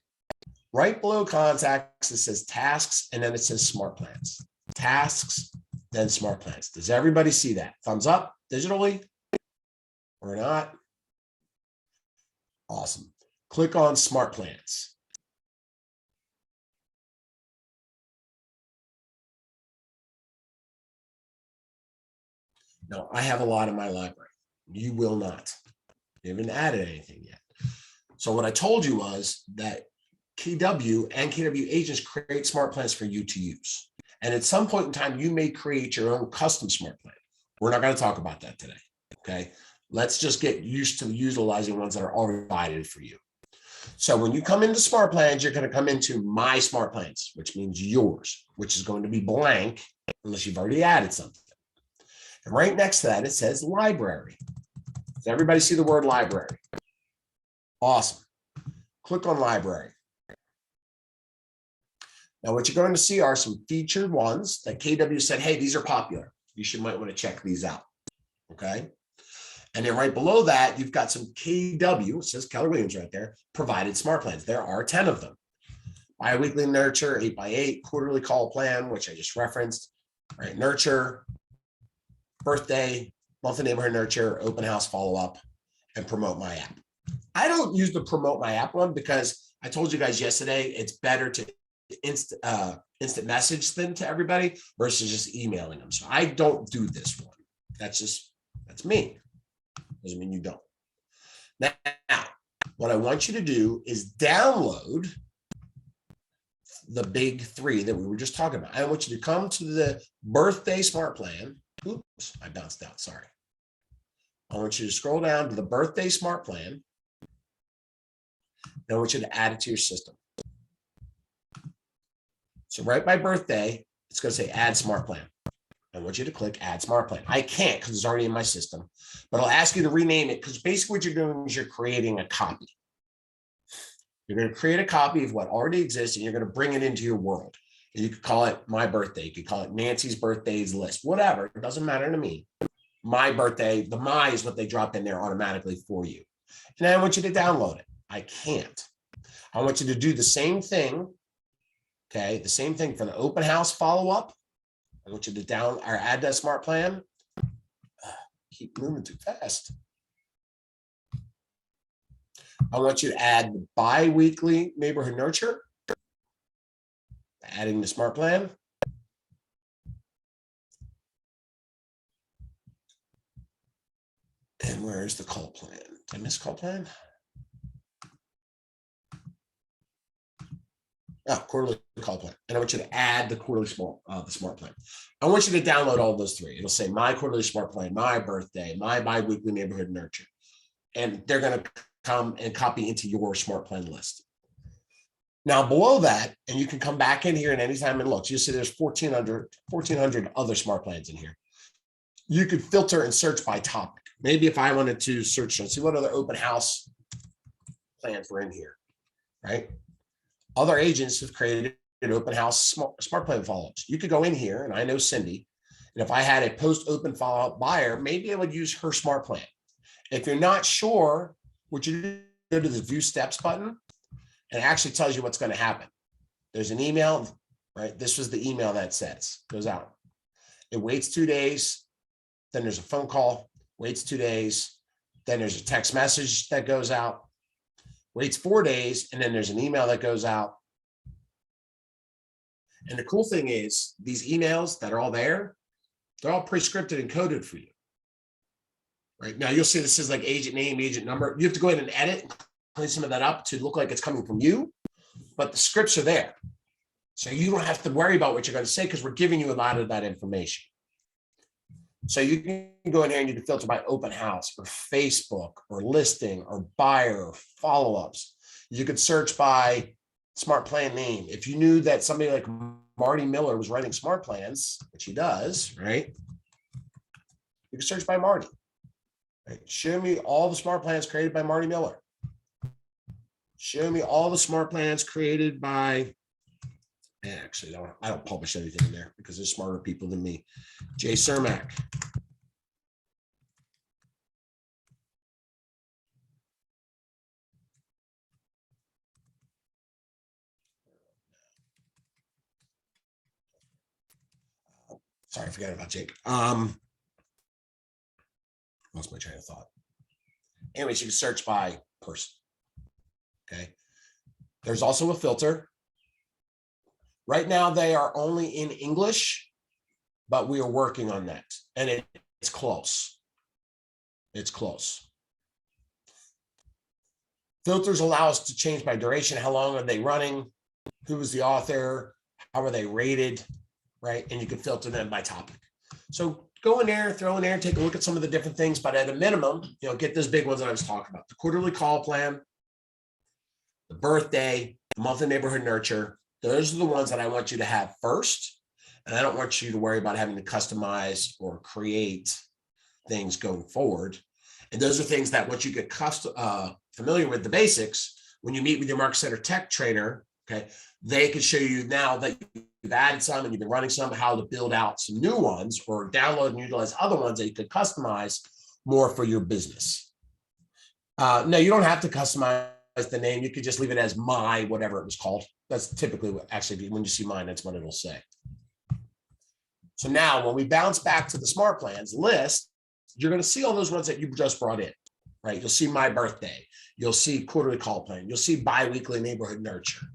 [SPEAKER 1] right below contacts, it says tasks, and then it says smart plans. Tasks, then smart plans. Does everybody see that? Thumbs up digitally or not? Awesome. Click on smart plans. Now, I have a lot in my library. You will not. You haven't added anything yet. So what I told you was that KW and KW agents create smart plans for you to use. And at some point in time, you may create your own custom smart plan. We're not going to talk about that today. Okay. Let's just get used to utilizing ones that are already provided for you. So when you come into smart plans, you're going to come into my smart plans, which means yours, which is going to be blank unless you've already added something. And right next to that, it says library. Does everybody see the word library? Awesome. Click on library. Now, what you're going to see are some featured ones that KW said, hey, these are popular. You might want to check these out. Okay. And then right below that, you've got some KW, it says Keller Williams right there, provided smart plans. There are 10 of them. Biweekly nurture, 8x8, quarterly call plan, which I just referenced, right? Nurture, birthday, monthly neighborhood nurture, open house follow-up, and promote my app. I don't use the promote my app one because I told you guys yesterday, it's better to instant message them to everybody versus just emailing them. So I don't do this one. That's me. Doesn't mean you don't. Now, what I want you to do is download the big three that we were just talking about. I want you to come to the birthday smart plan. Oops, I bounced out, sorry. I want you to scroll down to the birthday smart plan. And I want you to add it to your system. So right by birthday, it's going to say add smart plan. I want you to click add smart plan. I can't because it's already in my system, but I'll ask you to rename it because basically what you're doing is you're creating a copy. You're going to create a copy of what already exists and you're going to bring it into your world. And you could call it my birthday. You could call it Nancy's birthdays list, whatever. It doesn't matter to me. My birthday, the my is what they drop in there automatically for you. And I want you to download it. I can't. I want you to do the same thing. Okay. The same thing for the open house follow-up. I want you to add that smart plan. Keep moving too fast. I want you to add the bi-weekly neighborhood nurture. Adding the smart plan. And where's the call plan? Did I miss call plan? Oh, quarterly call plan. And I want you to add the quarterly the smart plan. I want you to download all those three. It'll say my quarterly smart plan, my birthday, my bi-weekly neighborhood nurture. And they're going to come and copy into your smart plan list. Now below that, and you can come back in here and anytime and look, you see there's 1,400 other smart plans in here. You could filter and search by topic. Maybe if I wanted to search and see what other open house plans were in here, right? Other agents have created an open house smart plan follow-ups. You could go in here, and I know Cindy, and if I had a post-open follow-up buyer, maybe I would use her smart plan. If you're not sure, what you do, go to the view steps button, and it actually tells you what's going to happen. There's an email, right? This was the email that goes out. It waits 2 days, then there's a phone call, waits 2 days, then there's a text message that goes out, waits 4 days, and then there's an email that goes out. And the cool thing is these emails that are all there, they're all pre-scripted and coded for you. Right now, you'll see this is like agent name, agent number. You have to go ahead and edit and clean some of that up to look like it's coming from you, but the scripts are there. So you don't have to worry about what you're going to say because we're giving you a lot of that information. So you can go in here and you can filter by open house or Facebook or listing or buyer or follow-ups. You could search by smart plan name. If you knew that somebody like Marty Miller was writing smart plans, which he does, right? You can search by Marty. Right? Show me all the smart plans created by Marty Miller. Show me all the smart plans created by, actually, I don't publish anything in there because there's smarter people than me. Jay Cermak. Sorry, I forgot about Jake. Lost my train of thought. Anyways, you can search by person. Okay. There's also a filter. Right now, they are only in English, but we are working on that. And it's close. It's close. Filters allow us to change by duration. How long are they running? Who was the author? How are they rated? Right? And you can filter them by topic. So go in there, throw in there, take a look at some of the different things, but at a minimum, get those big ones that I was talking about. The quarterly call plan, the birthday, the monthly neighborhood nurture. Those are the ones that I want you to have first. And I don't want you to worry about having to customize or create things going forward. And those are things that once you get familiar with the basics, when you meet with your Market Center tech trainer, okay, they can show you now that you've added some and you've been running some, how to build out some new ones or download and utilize other ones that you could customize more for your business. No, you don't have to customize the name. You could just leave it as my, whatever it was called. That's typically what, actually, when you see mine, that's what it'll say. So now when we bounce back to the smart plans list, you're going to see all those ones that you just brought in, right? You'll see my birthday. You'll see quarterly call plan. You'll see biweekly neighborhood nurture,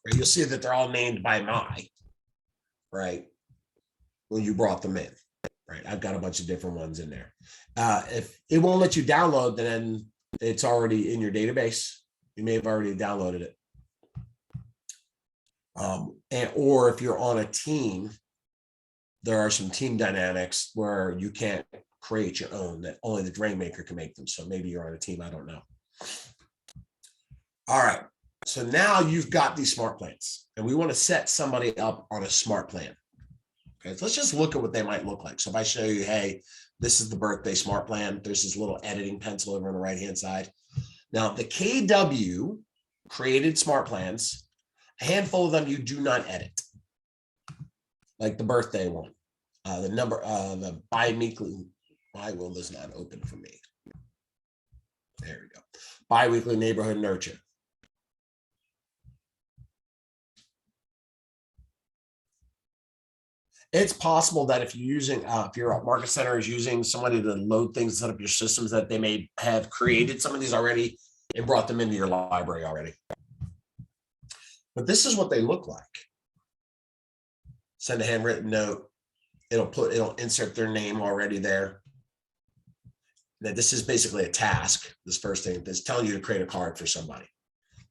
[SPEAKER 1] right? You'll see that they're all named by my, right? When you brought them in, right? I've got a bunch of different ones in there. If it won't let you download, then it's already in your database. You may have already downloaded it. Or if you're on a team, there are some team dynamics where you can't create your own, that only the Rainmaker can make them. So maybe you're on a team, I don't know. All right, so now you've got these smart plans and we want to set somebody up on a smart plan. Okay, so let's just look at what they might look like. So if I show you, hey, this is the birthday smart plan, there's this little editing pencil over on the right-hand side. Now the KW created smart plans, a handful of them you do not edit, like the birthday one. The bi-weekly, why will this not open for me? There we go. Bi-weekly neighborhood nurture. It's possible that if you're using, if your Market Center is using somebody to load things, set up your systems, that they may have created some of these already and brought them into your library already. But this is what they look like. Send a handwritten note. It'll insert their name already there. Now, this is basically a task. This first thing that's telling you to create a card for somebody.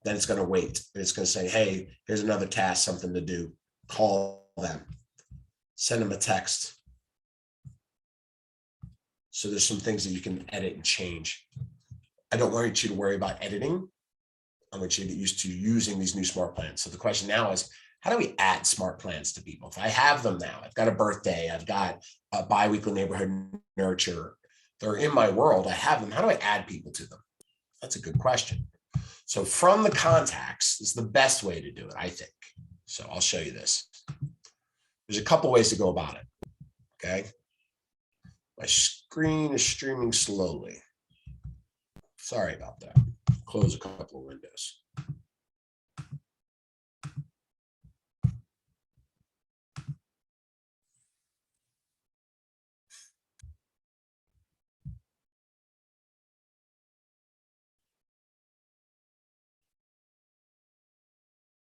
[SPEAKER 1] Then it's going to wait. It's going to say, hey, here's another task, something to do. Call them. Send them a text. So there's some things that you can edit and change. I don't want you to worry about editing. I want you to get used to using these new smart plans. So the question now is, how do we add smart plans to people? If I have them now, I've got a birthday, I've got a biweekly neighborhood nurture, they're in my world, I have them. How do I add people to them? That's a good question. So from the contacts is the best way to do it, I think. So I'll show you this. There's a couple ways to go about it, okay? My screen is streaming slowly. Sorry about that. Close a couple of windows.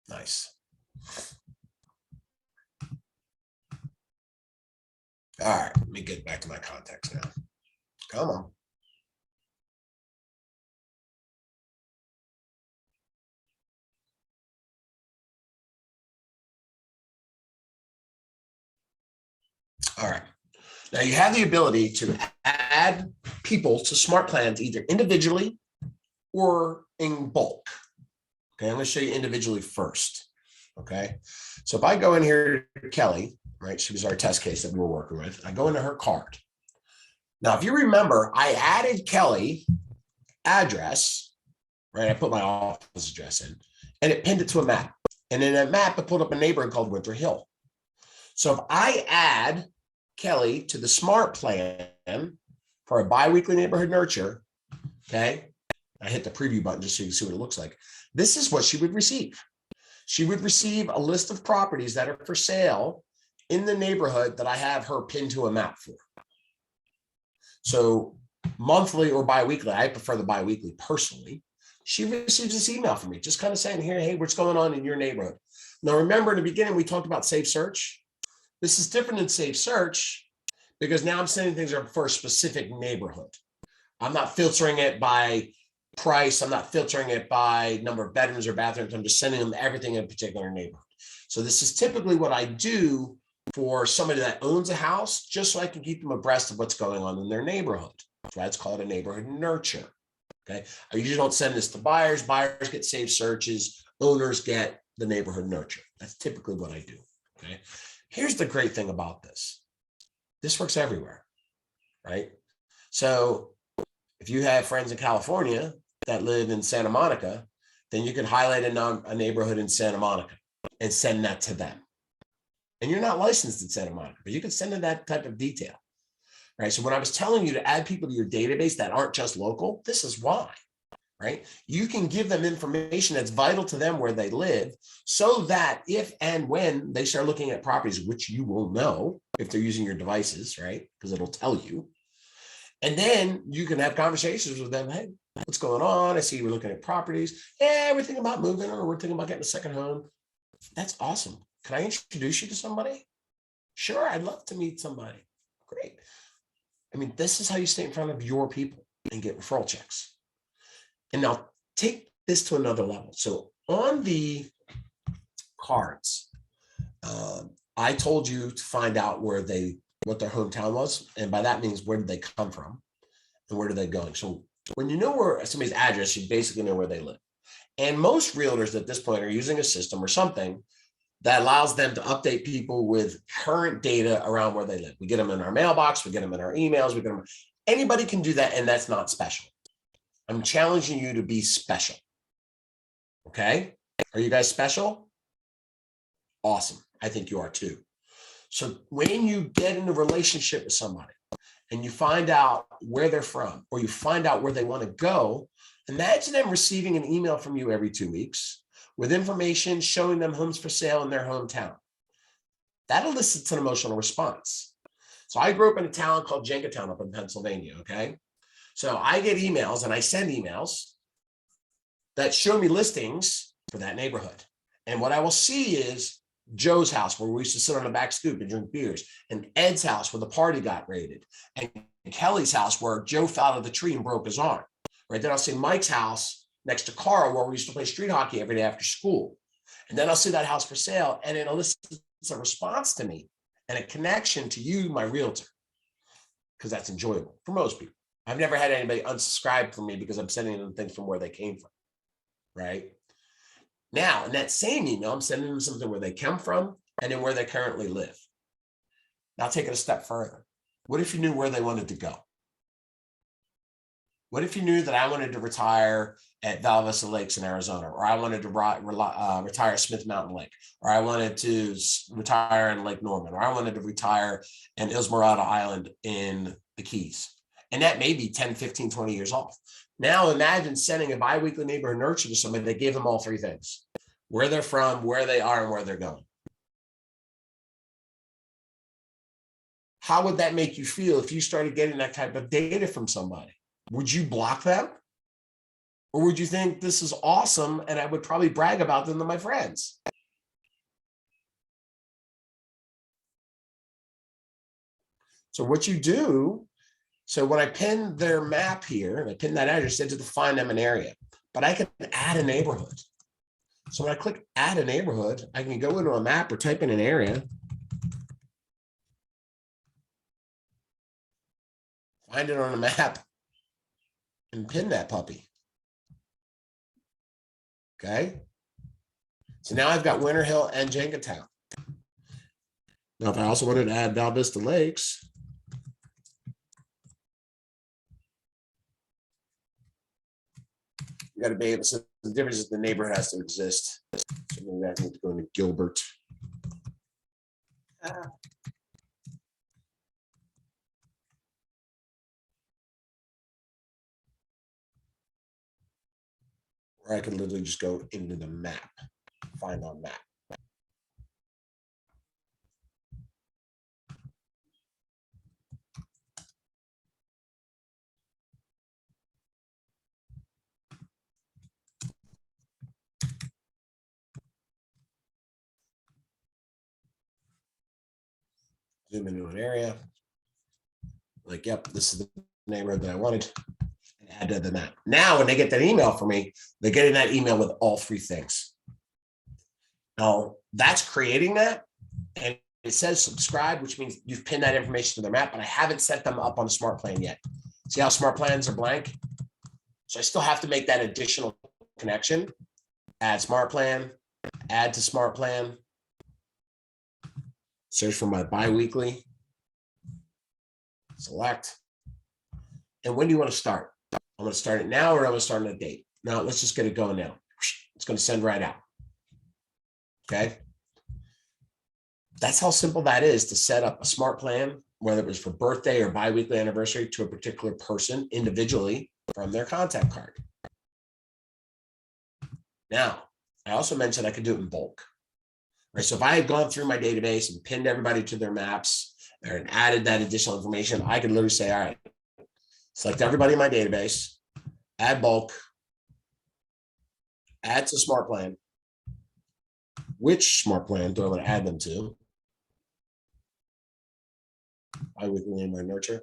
[SPEAKER 1] Nice. All right, let me get back to my contacts now. Come on. All right. Now you have the ability to add people to smart plans either individually or in bulk. Okay, I'm going to show you individually first. Okay, so if I go in here to Kelly, right, she was our test case that we were working with. I go into her card. Now, if you remember, I added Kelly address, right? I put my office address in and it pinned it to a map. And in that map, it pulled up a neighborhood called Winter Hill. So if I add Kelly to the smart plan for a biweekly neighborhood nurture, okay, I hit the preview button just so you can see what it looks like. This is what she would receive. She would receive a list of properties that are for sale in the neighborhood that I have her pinned to a map for. So monthly or biweekly, I prefer the biweekly personally. She receives this email from me, just kind of saying here, hey, what's going on in your neighborhood? Now, remember in the beginning, we talked about Safe Search. This is different than Safe Search because now I'm sending things for a specific neighborhood. I'm not filtering it by price. I'm not filtering it by number of bedrooms or bathrooms. I'm just sending them everything in a particular neighborhood. So this is typically what I do for somebody that owns a house, just so I can keep them abreast of what's going on in their neighborhood. That's why it's called a neighborhood nurture. Okay. I usually don't send this to buyers. Buyers get safe searches. Owners get the neighborhood nurture. That's typically what I do. Okay. Here's the great thing about this. This works everywhere, right? So if you have friends in California that live in Santa Monica, then you can highlight a neighborhood in Santa Monica and send that to them. And you're not licensed in Santa Monica, but you can send in that type of detail, right? So when I was telling you to add people to your database that aren't just local, this is why, right? You can give them information that's vital to them where they live, so that if and when they start looking at properties, which you will know if they're using your devices, right? Because it'll tell you. And then you can have conversations with them. Hey, what's going on? I see we're looking at properties. Yeah, we're thinking about moving, or we're thinking about getting a second home. That's awesome. Can I introduce you to somebody? Sure, I'd love to meet somebody. Great. I mean, this is how you stay in front of your people and get referral checks. And now take this to another level. So on the cards, I told you to find out what their hometown was. And by that means, where did they come from and where are they going? So when you know where somebody's address, you basically know where they live. And most realtors at this point are using a system or something that allows them to update people with current data around where they live. We get them in our mailbox, we get them in our emails, anybody can do that, and that's not special. I'm challenging you to be special. Okay? Are you guys special? Awesome. I think you are too. So when you get in a relationship with somebody and you find out where they're from, or you find out where they want to go, imagine them receiving an email from you every 2 weeks with information showing them homes for sale in their hometown. That elicits an emotional response. So I grew up in a town called Jenkintown up in Pennsylvania, okay? So I get emails and I send emails that show me listings for that neighborhood. And what I will see is Joe's house, where we used to sit on the back stoop and drink beers, and Ed's house where the party got raided, and Kelly's house where Joe fell out of the tree and broke his arm. Right then I'll see Mike's house next to Carl, where we used to play street hockey every day after school. And then I'll see that house for sale, and it elicits a response to me and a connection to you, my realtor, because that's enjoyable for most people. I've never had anybody unsubscribe from me because I'm sending them things from where they came from, right? Now, in that same email, I'm sending them something where they come from and then where they currently live. Now, take it a step further. What if you knew where they wanted to go? What if you knew that I wanted to retire at Val Vista Lakes in Arizona, or I wanted to retire at Smith Mountain Lake, or I wanted to retire in Lake Norman, or I wanted to retire in Ismarada Island in the Keys? And that may be 10, 15, 20 years off. Now imagine sending a biweekly neighborhood nurture to somebody that gave them all three things: where they're from, where they are, and where they're going. How would that make you feel if you started getting that type of data from somebody? Would you block them? Or would you think this is awesome and I would probably brag about them to my friends? So what you do, so when I pin their map here, and I pin that address, I said to find them an area, but I can add a neighborhood. So when I click add a neighborhood, I can go into a map or type in an area, find it on a map, and pin that puppy. Okay. So now I've got Winter Hill and Jenkintown. Now, if I also wanted to add Val Vista Lakes, you got to be able to, so the difference is the neighborhood has to exist. So maybe I need to go into Gilbert. Or I can literally just go into the map, find on map. Zoom into an area. Like, yep, this is the neighborhood that I wanted. And add to the map. Now, when they get that email from me, they're getting that email with all three things. Now, that's creating that. And it says subscribe, which means you've pinned that information to their map, but I haven't set them up on a smart plan yet. See how smart plans are blank? So I still have to make that additional connection. Add smart plan, add to smart plan. Search for my biweekly. Select. And when do you want to start? I'm going to start it now, or I'm going to start on a date. Now, let's just get it going now. It's going to send right out. Okay. That's how simple that is to set up a smart plan, whether it was for birthday or biweekly anniversary, to a particular person individually from their contact card. Now, I also mentioned I could do it in bulk. Right. So if I had gone through my database and pinned everybody to their maps and added that additional information, I could literally say, all right, select everybody in my database, add bulk, add to smart plan. Which smart plan do I want to add them to? Biweekly name my nurture.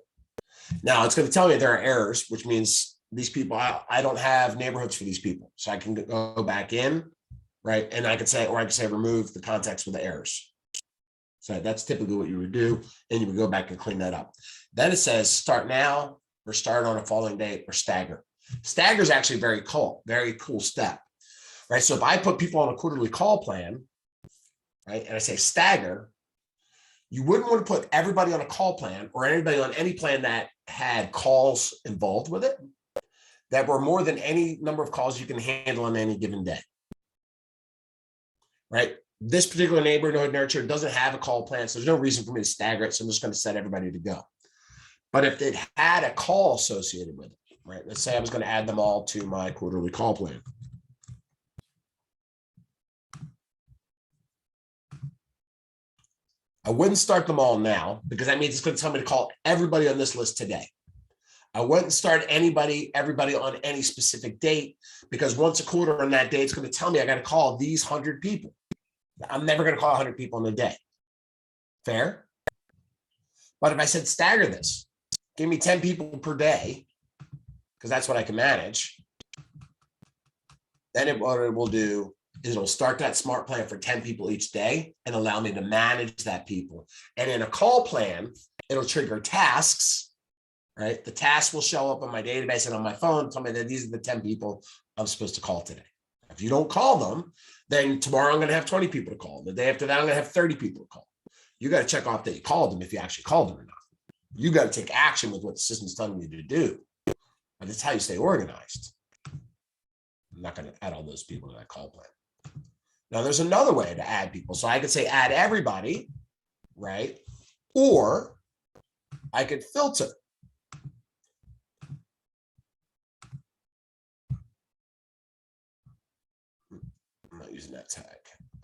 [SPEAKER 1] Now it's going to tell me there are errors, which means these people, I don't have neighborhoods for these people. So I can go back in, right? And I could say, or I could say remove the context with the errors. So that's typically what you would do. And you would go back and clean that up. Then it says start now or start on a following date or stagger. Stagger is actually very cool step, right? So if I put people on a quarterly call plan, right, and I say stagger, you wouldn't want to put everybody on a call plan or anybody on any plan that had calls involved with it that were more than any number of calls you can handle on any given day, right? This particular neighborhood nurture doesn't have a call plan, so there's no reason for me to stagger it. So I'm just going to set everybody to go. But if it had a call associated with it, right? Let's say I was going to add them all to my quarterly call plan. I wouldn't start them all now because that means it's going to tell me to call everybody on this list today. I wouldn't start everybody on any specific date because once a quarter on that day, it's going to tell me I got to call these 100 people. I'm never going to call 100 people in a day. Fair? But if I said stagger this, give me 10 people per day, because that's what I can manage, then what it will do is it'll start that smart plan for 10 people each day and allow me to manage that people. And in a call plan, it'll trigger tasks, right? The tasks will show up on my database and on my phone, tell me that these are the 10 people I'm supposed to call today. If you don't call them, then tomorrow I'm going to have 20 people to call. The day after that, I'm going to have 30 people to call. You got to check off that you called them if you actually called them or not. You got to take action with what the system's telling you to do. But that's how you stay organized. I'm not going to add all those people to that call plan. Now, there's another way to add people. So I could say add everybody, right? Or I could filter. I'm not using that tag.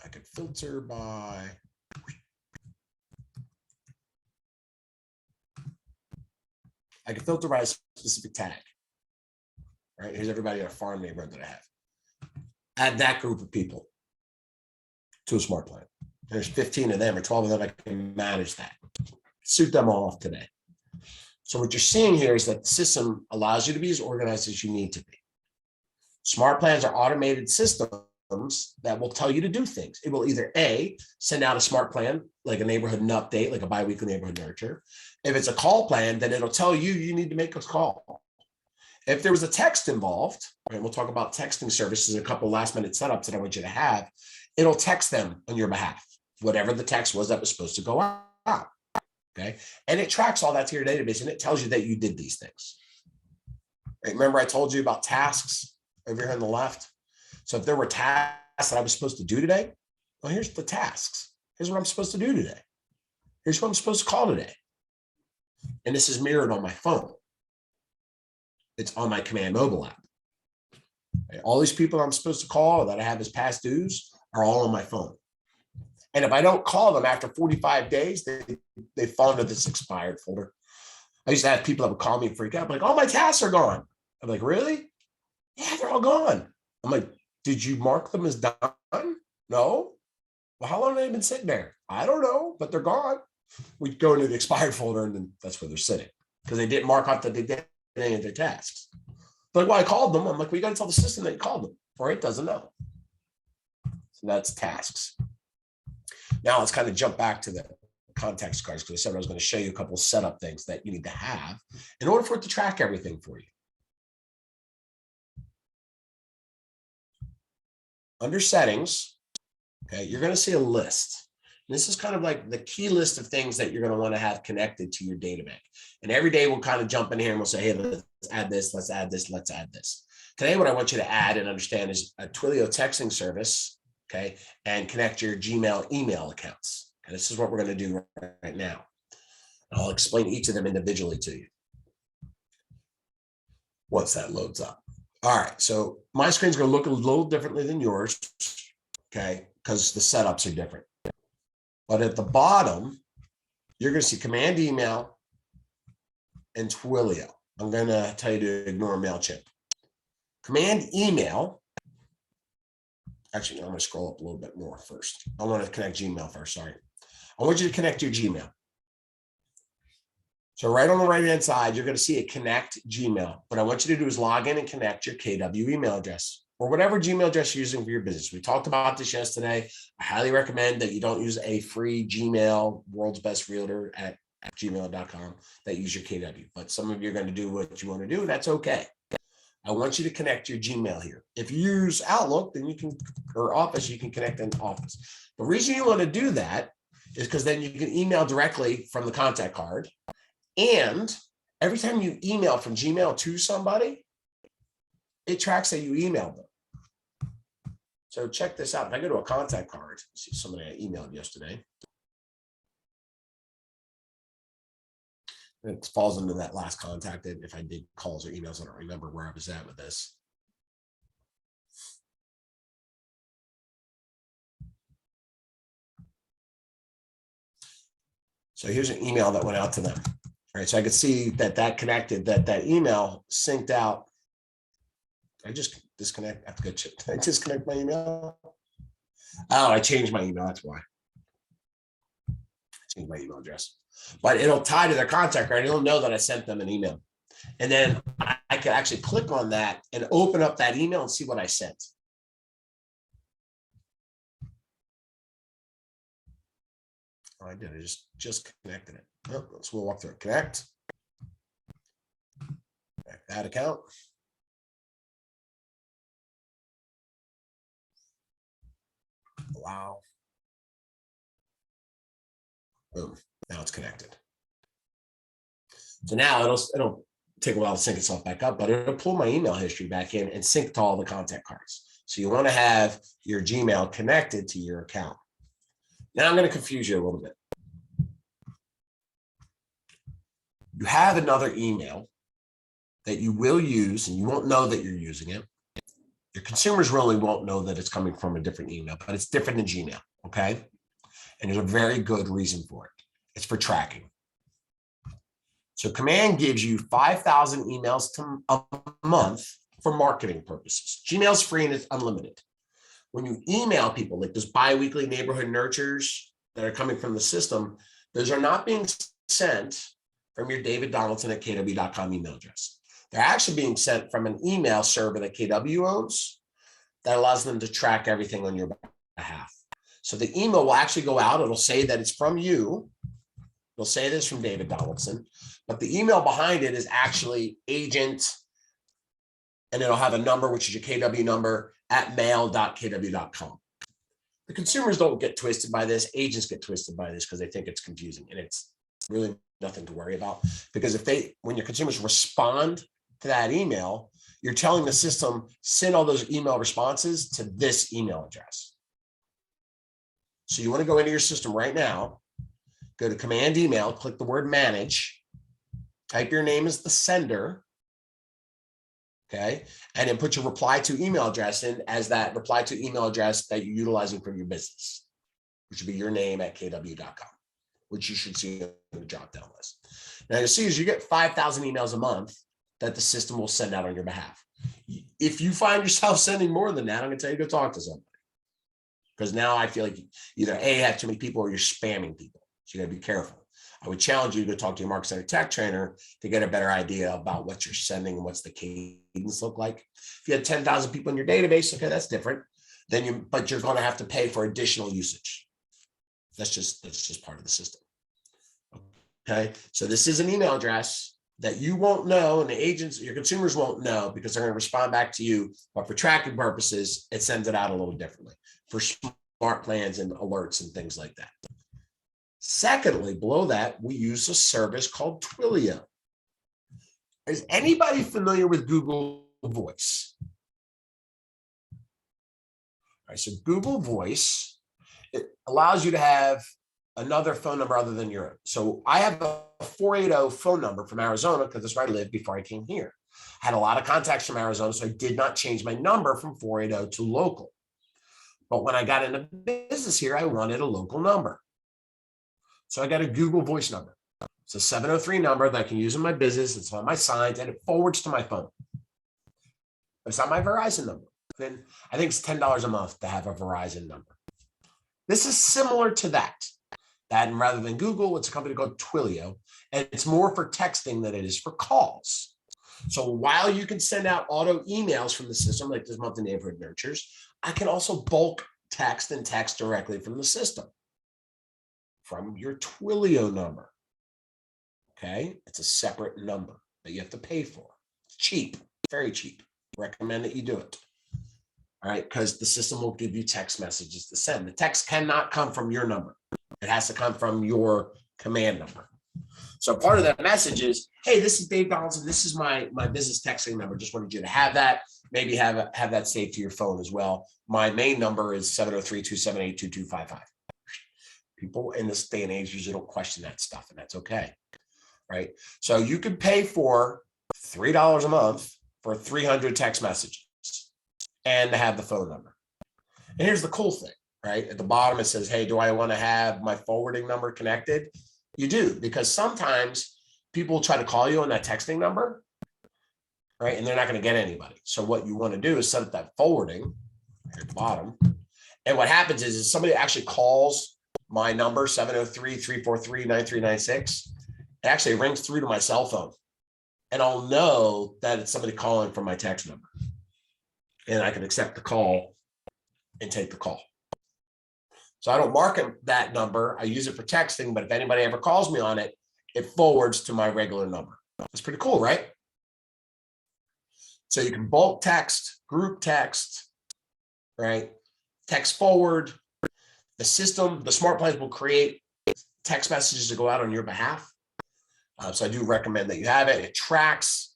[SPEAKER 1] I could filter by. I could filter by a specific tag. Right? Here's everybody in a farm neighborhood that I have. Add that group of people to a smart plan. There's 15 of them or 12 of them. I can manage that. Suit them all off today. So what you're seeing here is that the system allows you to be as organized as you need to be. Smart plans are automated systems that will tell you to do things. It will either A, send out a smart plan, like a neighborhood update, like a biweekly neighborhood nurture. If it's a call plan, then it'll tell you, you need to make a call. If there was a text involved, and we'll talk about texting services, a couple last minute setups that I want you to have, it'll text them on your behalf, whatever the text was that was supposed to go out. Okay. And it tracks all that to your database and it tells you that you did these things. Right? Remember, I told you about tasks over here on the left. So if there were tasks that I was supposed to do today, well, here's the tasks. Here's what I'm supposed to do today. Here's what I'm supposed to call today. And this is mirrored on my phone. It's on my Command Mobile app. Okay? All these people I'm supposed to call that I have as past dues are all on my phone. And if I don't call them after 45 days, they fall into this expired folder. I used to have people that would call me and freak out, like, oh, my tasks are gone. I'm like, really? Yeah, they're all gone. I'm like, did you mark them as done? No. Well, how long have they been sitting there? I don't know, but they're gone. We go into the expired folder and then that's where they're sitting because they didn't mark off that they did any of their tasks. They're like, well, I called them. I'm like, well, you got to tell the system that you called them or it doesn't know. So that's tasks. Now let's kind of jump back to the context cards because I said I was going to show you a couple of setup things that you need to have in order for it to track everything for you. Under settings, okay, you're going to see a list. This is kind of like the key list of things that you're going to want to have connected to your data bank. And every day we'll kind of jump in here and we'll say, hey, let's add this, let's add this, let's add this. Today, what I want you to add and understand is a Twilio texting service, okay, and connect your Gmail email accounts. And this is what we're going to do right now. I'll explain each of them individually to you once that loads up. All right, so my screen's going to look a little differently than yours, okay, because the setups are different. But at the bottom, you're going to see command email and Twilio. I'm going to tell you to ignore MailChimp. Command email. Actually, I'm going to scroll up a little bit more first. I want to connect Gmail first. Sorry. I want you to connect your Gmail. So right on the right-hand side, you're going to see a connect Gmail. What I want you to do is log in and connect your KW email address or whatever Gmail address you're using for your business. We talked about this yesterday. I highly recommend that you don't use a free Gmail, world's best realtor at gmail.com, that use your KW. But some of you are going to do what you want to do, and that's okay. I want you to connect your Gmail here. If you use Outlook, then you can, or Office, you can connect in Office. The reason you want to do that is because then you can email directly from the contact card. And every time you email from Gmail to somebody, it tracks that you emailed them. So check this out. If I go to a contact card, see somebody I emailed yesterday. It falls into that last contacted. If I did calls or emails, I don't remember where I was at with this. So here's an email that went out to them. All right, so I could see that connected, that email synced out. I just disconnect. I have to go check. Did I disconnect my email? Oh, I changed my email. That's why. I changed my email address. But it'll tie to their contact card. It'll know that I sent them an email. And then I could actually click on that and open up that email and see what I sent. Oh, I did. I just connected it. Oh, let's walk through it. Connect. Add account. Wow. Boom. Now it's connected. So now it'll take a while to sync itself back up, but it'll pull my email history back in and sync to all the contact cards. So you want to have your Gmail connected to your account. Now I'm going to confuse you a little bit. You have another email that you will use, and you won't know that you're using it. Your consumers really won't know that it's coming from a different email, but it's different than Gmail, okay? And there's a very good reason for it. It's for tracking. So Command gives you 5,000 emails a month for marketing purposes. Gmail's free and it's unlimited. When you email people, like those biweekly neighborhood nurtures that are coming from the system, those are not being sent from your David Donaldson at kw.com email address. They're actually being sent from an email server that KW owns that allows them to track everything on your behalf. So the email will actually go out. It'll say that it's from you. It'll say this from David Donaldson, but the email behind it is actually agent, and it'll have a number, which is your KW number at mail.kw.com. The consumers don't get twisted by this. Agents get twisted by this because they think it's confusing, and it's really nothing to worry about, because when your consumers respond to that email, you're telling the system, send all those email responses to this email address. So you want to go into your system right now, go to command email, click the word manage, type your name as the sender, okay, and then put your reply to email address in as that reply to email address that you're utilizing for your business, which would be your name at kw.com, which you should see in the drop-down list. Now you'll see is you get 5,000 emails a month that the system will send out on your behalf. If you find yourself sending more than that, I'm going to tell you to go talk to somebody, because now I feel like either A, have too many people, or you're spamming people. So you got to be careful. I would challenge you to go talk to your Market Center tech trainer to get a better idea about what you're sending and what's the cadence look like. If you had 10,000 people in your database, okay, that's different. But you're going to have to pay for additional usage. That's just part of the system. Okay, so this is an email address that you won't know, and the agents, your consumers won't know, because they're going to respond back to you. But for tracking purposes, it sends it out a little differently for smart plans and alerts and things like that. Secondly, below that, we use a service called Twilio. Is anybody familiar with Google Voice? All right, so Google Voice, it allows you to have another phone number other than your own. So I have a 480 phone number from Arizona because that's where I lived before I came here. I had a lot of contacts from Arizona, so I did not change my number from 480 to local. But when I got into business here, I wanted a local number. So I got a Google Voice number. It's a 703 number that I can use in my business. It's on my signs and it forwards to my phone. It's not my Verizon number. Then I think it's $10 a month to have a Verizon number. This is similar to that. And rather than Google, it's a company called Twilio, and it's more for texting than it is for calls. So while you can send out auto emails from the system, like this monthly neighborhood nurtures, I can also bulk text and text directly from the system, from your Twilio number. Okay, it's a separate number that you have to pay for. It's cheap, very cheap. Recommend that you do it. All right, because the system will give you text messages to send. The text cannot come from your number. It has to come from your command number. So part of that message is, hey, this is Dave Donaldson. This is my business texting number. Just wanted you to have that. Maybe have that saved to your phone as well. My main number is 703-278-2255. People in this day and age usually don't question that stuff, and that's okay. Right? So you can pay for $3 a month for 300 text messages and to have the phone number. And here's the cool thing, right? At the bottom, it says, hey, do I want to have my forwarding number connected? You do, because sometimes people will try to call you on that texting number, right? And they're not going to get anybody. So what you want to do is set up that forwarding at the bottom. And what happens is somebody actually calls my number, 703-343-9396. It actually rings through to my cell phone. And I'll know that it's somebody calling from my text number. And I can accept the call and take the call. So I don't market that number. I use it for texting, but if anybody ever calls me on it, it forwards to my regular number. That's pretty cool, right? So you can bulk text, group text, right? Text forward. The system, the smart plans will create text messages to go out on your behalf. So I do recommend that you have it. It tracks.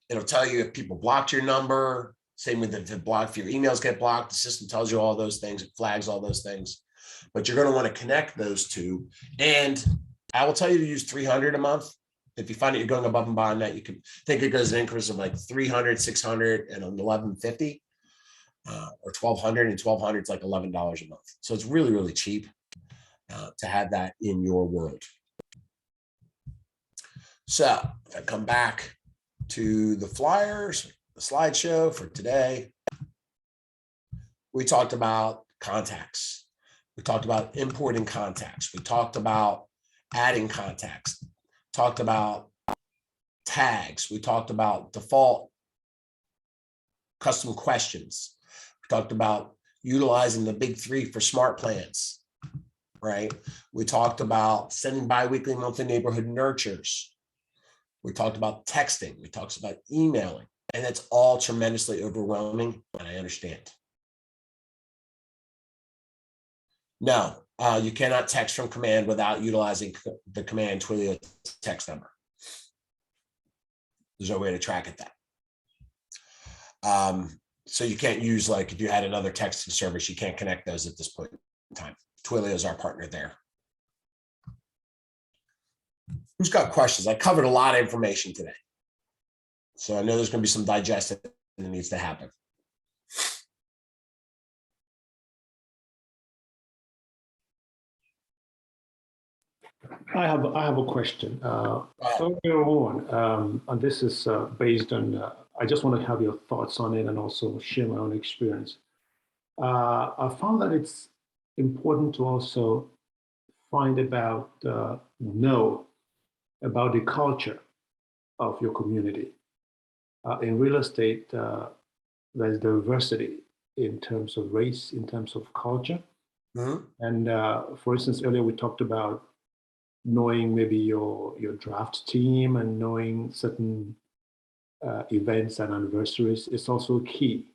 [SPEAKER 1] It'll tell you if people blocked your number. Same with if it blocked, if your emails get blocked, the system tells you all those things. It flags all those things. But you're going to want to connect those two. And I will tell you to use 300 a month. If you find that you're going above and beyond that, you can think it goes in increments of like 300, 600, and 1150, or 1200, and 1200 is like $11 a month. So it's really, really cheap to have that in your world. So if I come back to the flyers, the slideshow for today, we talked about contacts. We talked about importing contacts. We talked about adding contacts, talked about tags. We talked about default custom questions. We talked about utilizing the big three for smart plans, right? We talked about sending biweekly, monthly neighborhood nurtures. We talked about texting. We talked about emailing, and it's all tremendously overwhelming, and I understand. No, you cannot text from command without utilizing the command Twilio text number. There's no way to track it that. So you can't use, like, if you had another texting service, you can't connect those at this point in time. Twilio is our partner there. Who's got questions? I covered a lot of information today. So I know there's going to be some digestion that needs to happen.
[SPEAKER 2] I have a question. Earlier on, and this is based on, I just want to have your thoughts on it and also share my own experience. I found that it's important to also find know about the culture of your community. In real estate, there's diversity in terms of race, in terms of culture.
[SPEAKER 1] Mm-hmm.
[SPEAKER 2] And for instance, earlier we talked about knowing maybe your draft team and knowing certain events and anniversaries is also key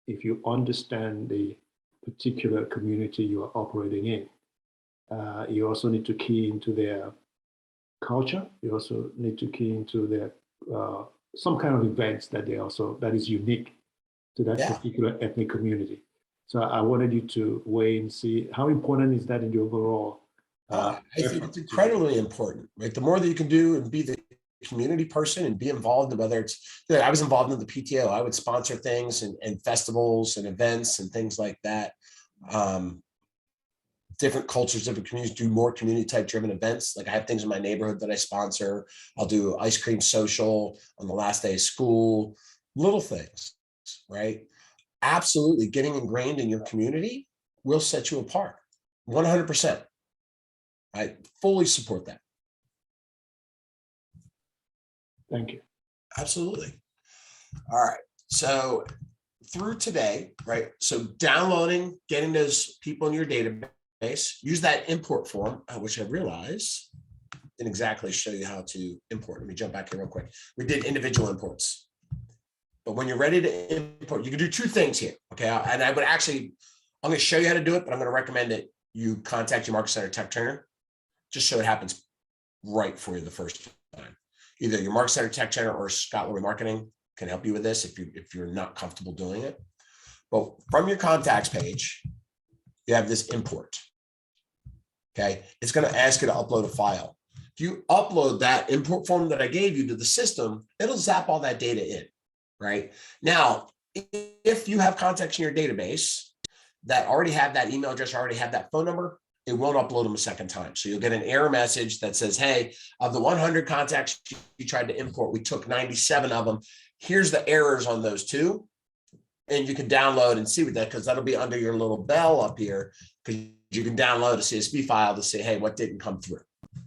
[SPEAKER 2] if you understand the particular community you are operating in. You also need to key into their culture. You also need to key into their some kind of events that is unique to that particular ethnic community. So I wanted you to weigh and see how important is that in the overall.
[SPEAKER 1] I think it's incredibly important, right? The more that you can do and be the community person and be involved in whether it's, I was involved in the PTO, I would sponsor things and festivals and events and things like that. Different cultures, different communities do more community type driven events. Like I have things in my neighborhood that I sponsor. I'll do ice cream social on the last day of school, little things, right? Absolutely. Getting ingrained in your community will set you apart 100%. I fully support that.
[SPEAKER 2] Thank you.
[SPEAKER 1] Absolutely. All right. So through today, right? So downloading, getting those people in your database, use that import form, which I realize didn't exactly show you how to import. Let me jump back here real quick. We did individual imports. But when you're ready to import, you can do two things here. Okay. And I would actually, I'm going to show you how to do it, but I'm going to recommend that you contact your Market Center tech trainer just so it happens right for you the first time. Either your Market Center tech trainer or Scott Lowry Marketing can help you with this if you're not comfortable doing it. But from your contacts page, you have this import. Okay, it's going to ask you to upload a file. If you upload that import form that I gave you to the system, it'll zap all that data in. Right now, if you have contacts in your database that already have that email address, already have that phone number, it won't upload them a second time. So you'll get an error message that says, hey, of the 100 contacts you tried to import, we took 97 of them. Here's the errors on those two. And you can download and see what that, because that'll be under your little bell up here, because you can download a CSV file to say, hey, what didn't come through.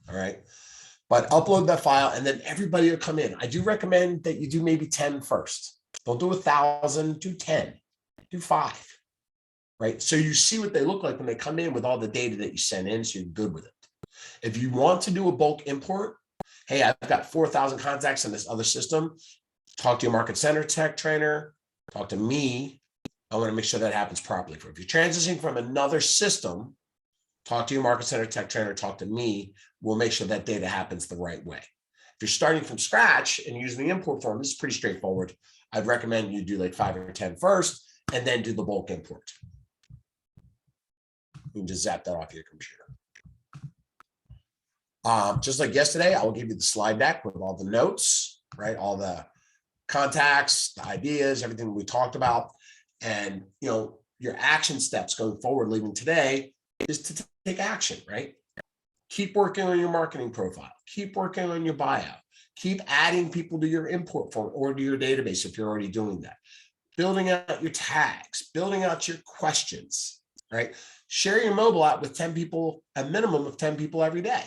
[SPEAKER 1] All right. But upload that file and then everybody will come in. I do recommend that you do maybe 10 first. Don't do 1,000, do 10, do 5. Right? So you see what they look like when they come in with all the data that you send in, so you're good with it. If you want to do a bulk import, hey, I've got 4,000 contacts in this other system, talk to your Market Center tech trainer, talk to me. I want to make sure that happens properly. If you're transitioning from another system, talk to your Market Center tech trainer, talk to me. We'll make sure that data happens the right way. If you're starting from scratch and using the import form, this is pretty straightforward. I'd recommend you do like 5 or 10 first, and then do the bulk import. You can just zap that off your computer. Just like yesterday, I will give you the slide deck with all the notes, right? All the contacts, the ideas, everything we talked about. And, your action steps going forward, leaving today, is to take action, right? Keep working on your marketing profile. Keep working on your bio. Keep adding people to your import form or to your database if you're already doing that. Building out your tags, building out your questions, right? Share your mobile app with 10 people, a minimum of 10 people every day,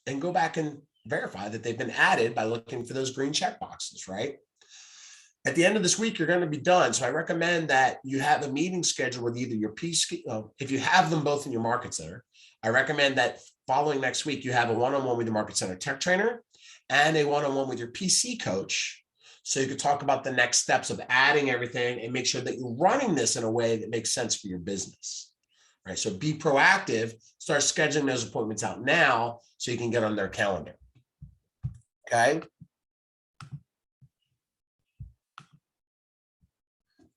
[SPEAKER 1] and go back and verify that they've been added by looking for those green check boxes, right? At the end of this week, you're going to be done. So I recommend that you have a meeting scheduled with either your PC, if you have them both in your Market Center. I recommend that following next week, you have a one-on-one with your Market Center tech trainer and a one-on-one with your PC coach. So you can talk about the next steps of adding everything and make sure that you're running this in a way that makes sense for your business. Right. So be proactive, start scheduling those appointments out now so you can get on their calendar. Okay.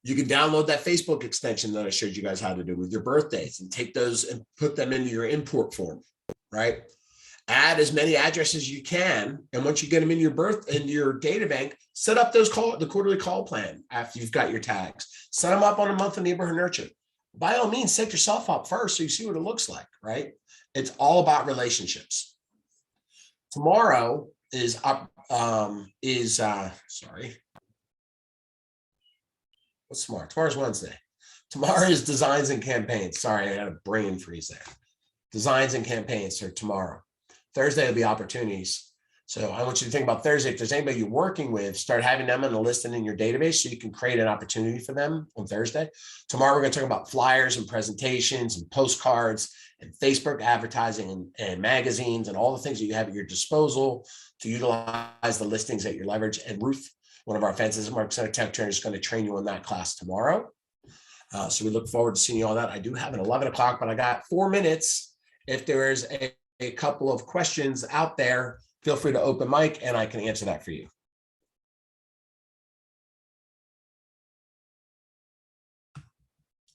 [SPEAKER 1] You can download that Facebook extension that I showed you guys how to do with your birthdays and take those and put them into your import form, right? Add as many addresses as you can. And once you get them in your data bank, set up the quarterly call plan after you've got your tags. Set them up on a monthly neighborhood nurture. By all means, set yourself up first so you see what it looks like, right? It's all about relationships. Tomorrow is what's tomorrow? Tomorrow's Wednesday. Tomorrow is designs and campaigns. Sorry, I had a brain freeze there. Designs and campaigns are tomorrow. Thursday will be opportunities. So I want you to think about Thursday. If there's anybody you're working with, start having them on a list and in your database so you can create an opportunity for them on Thursday. Tomorrow, we're going to talk about flyers and presentations and postcards and Facebook advertising and magazines and all the things that you have at your disposal to utilize the listings that you leverage. And Ruth, one of our fences Market Center tech trainers, is going to train you on that class tomorrow. So we look forward to seeing you all that. I do have an 11 o'clock, but I got 4 minutes If there is a couple of questions out there, feel free to open mic and I can answer that for you.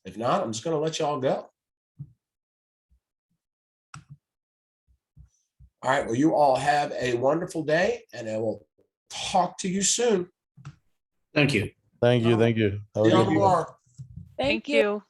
[SPEAKER 1] If not, I'm just going to let you all go. All right. Well, you all have a wonderful day and I will talk to you soon.
[SPEAKER 10] Thank you.
[SPEAKER 5] Thank you. Thank you. Have a
[SPEAKER 1] See you
[SPEAKER 5] good day.
[SPEAKER 1] tomorrow.
[SPEAKER 11] Thank you.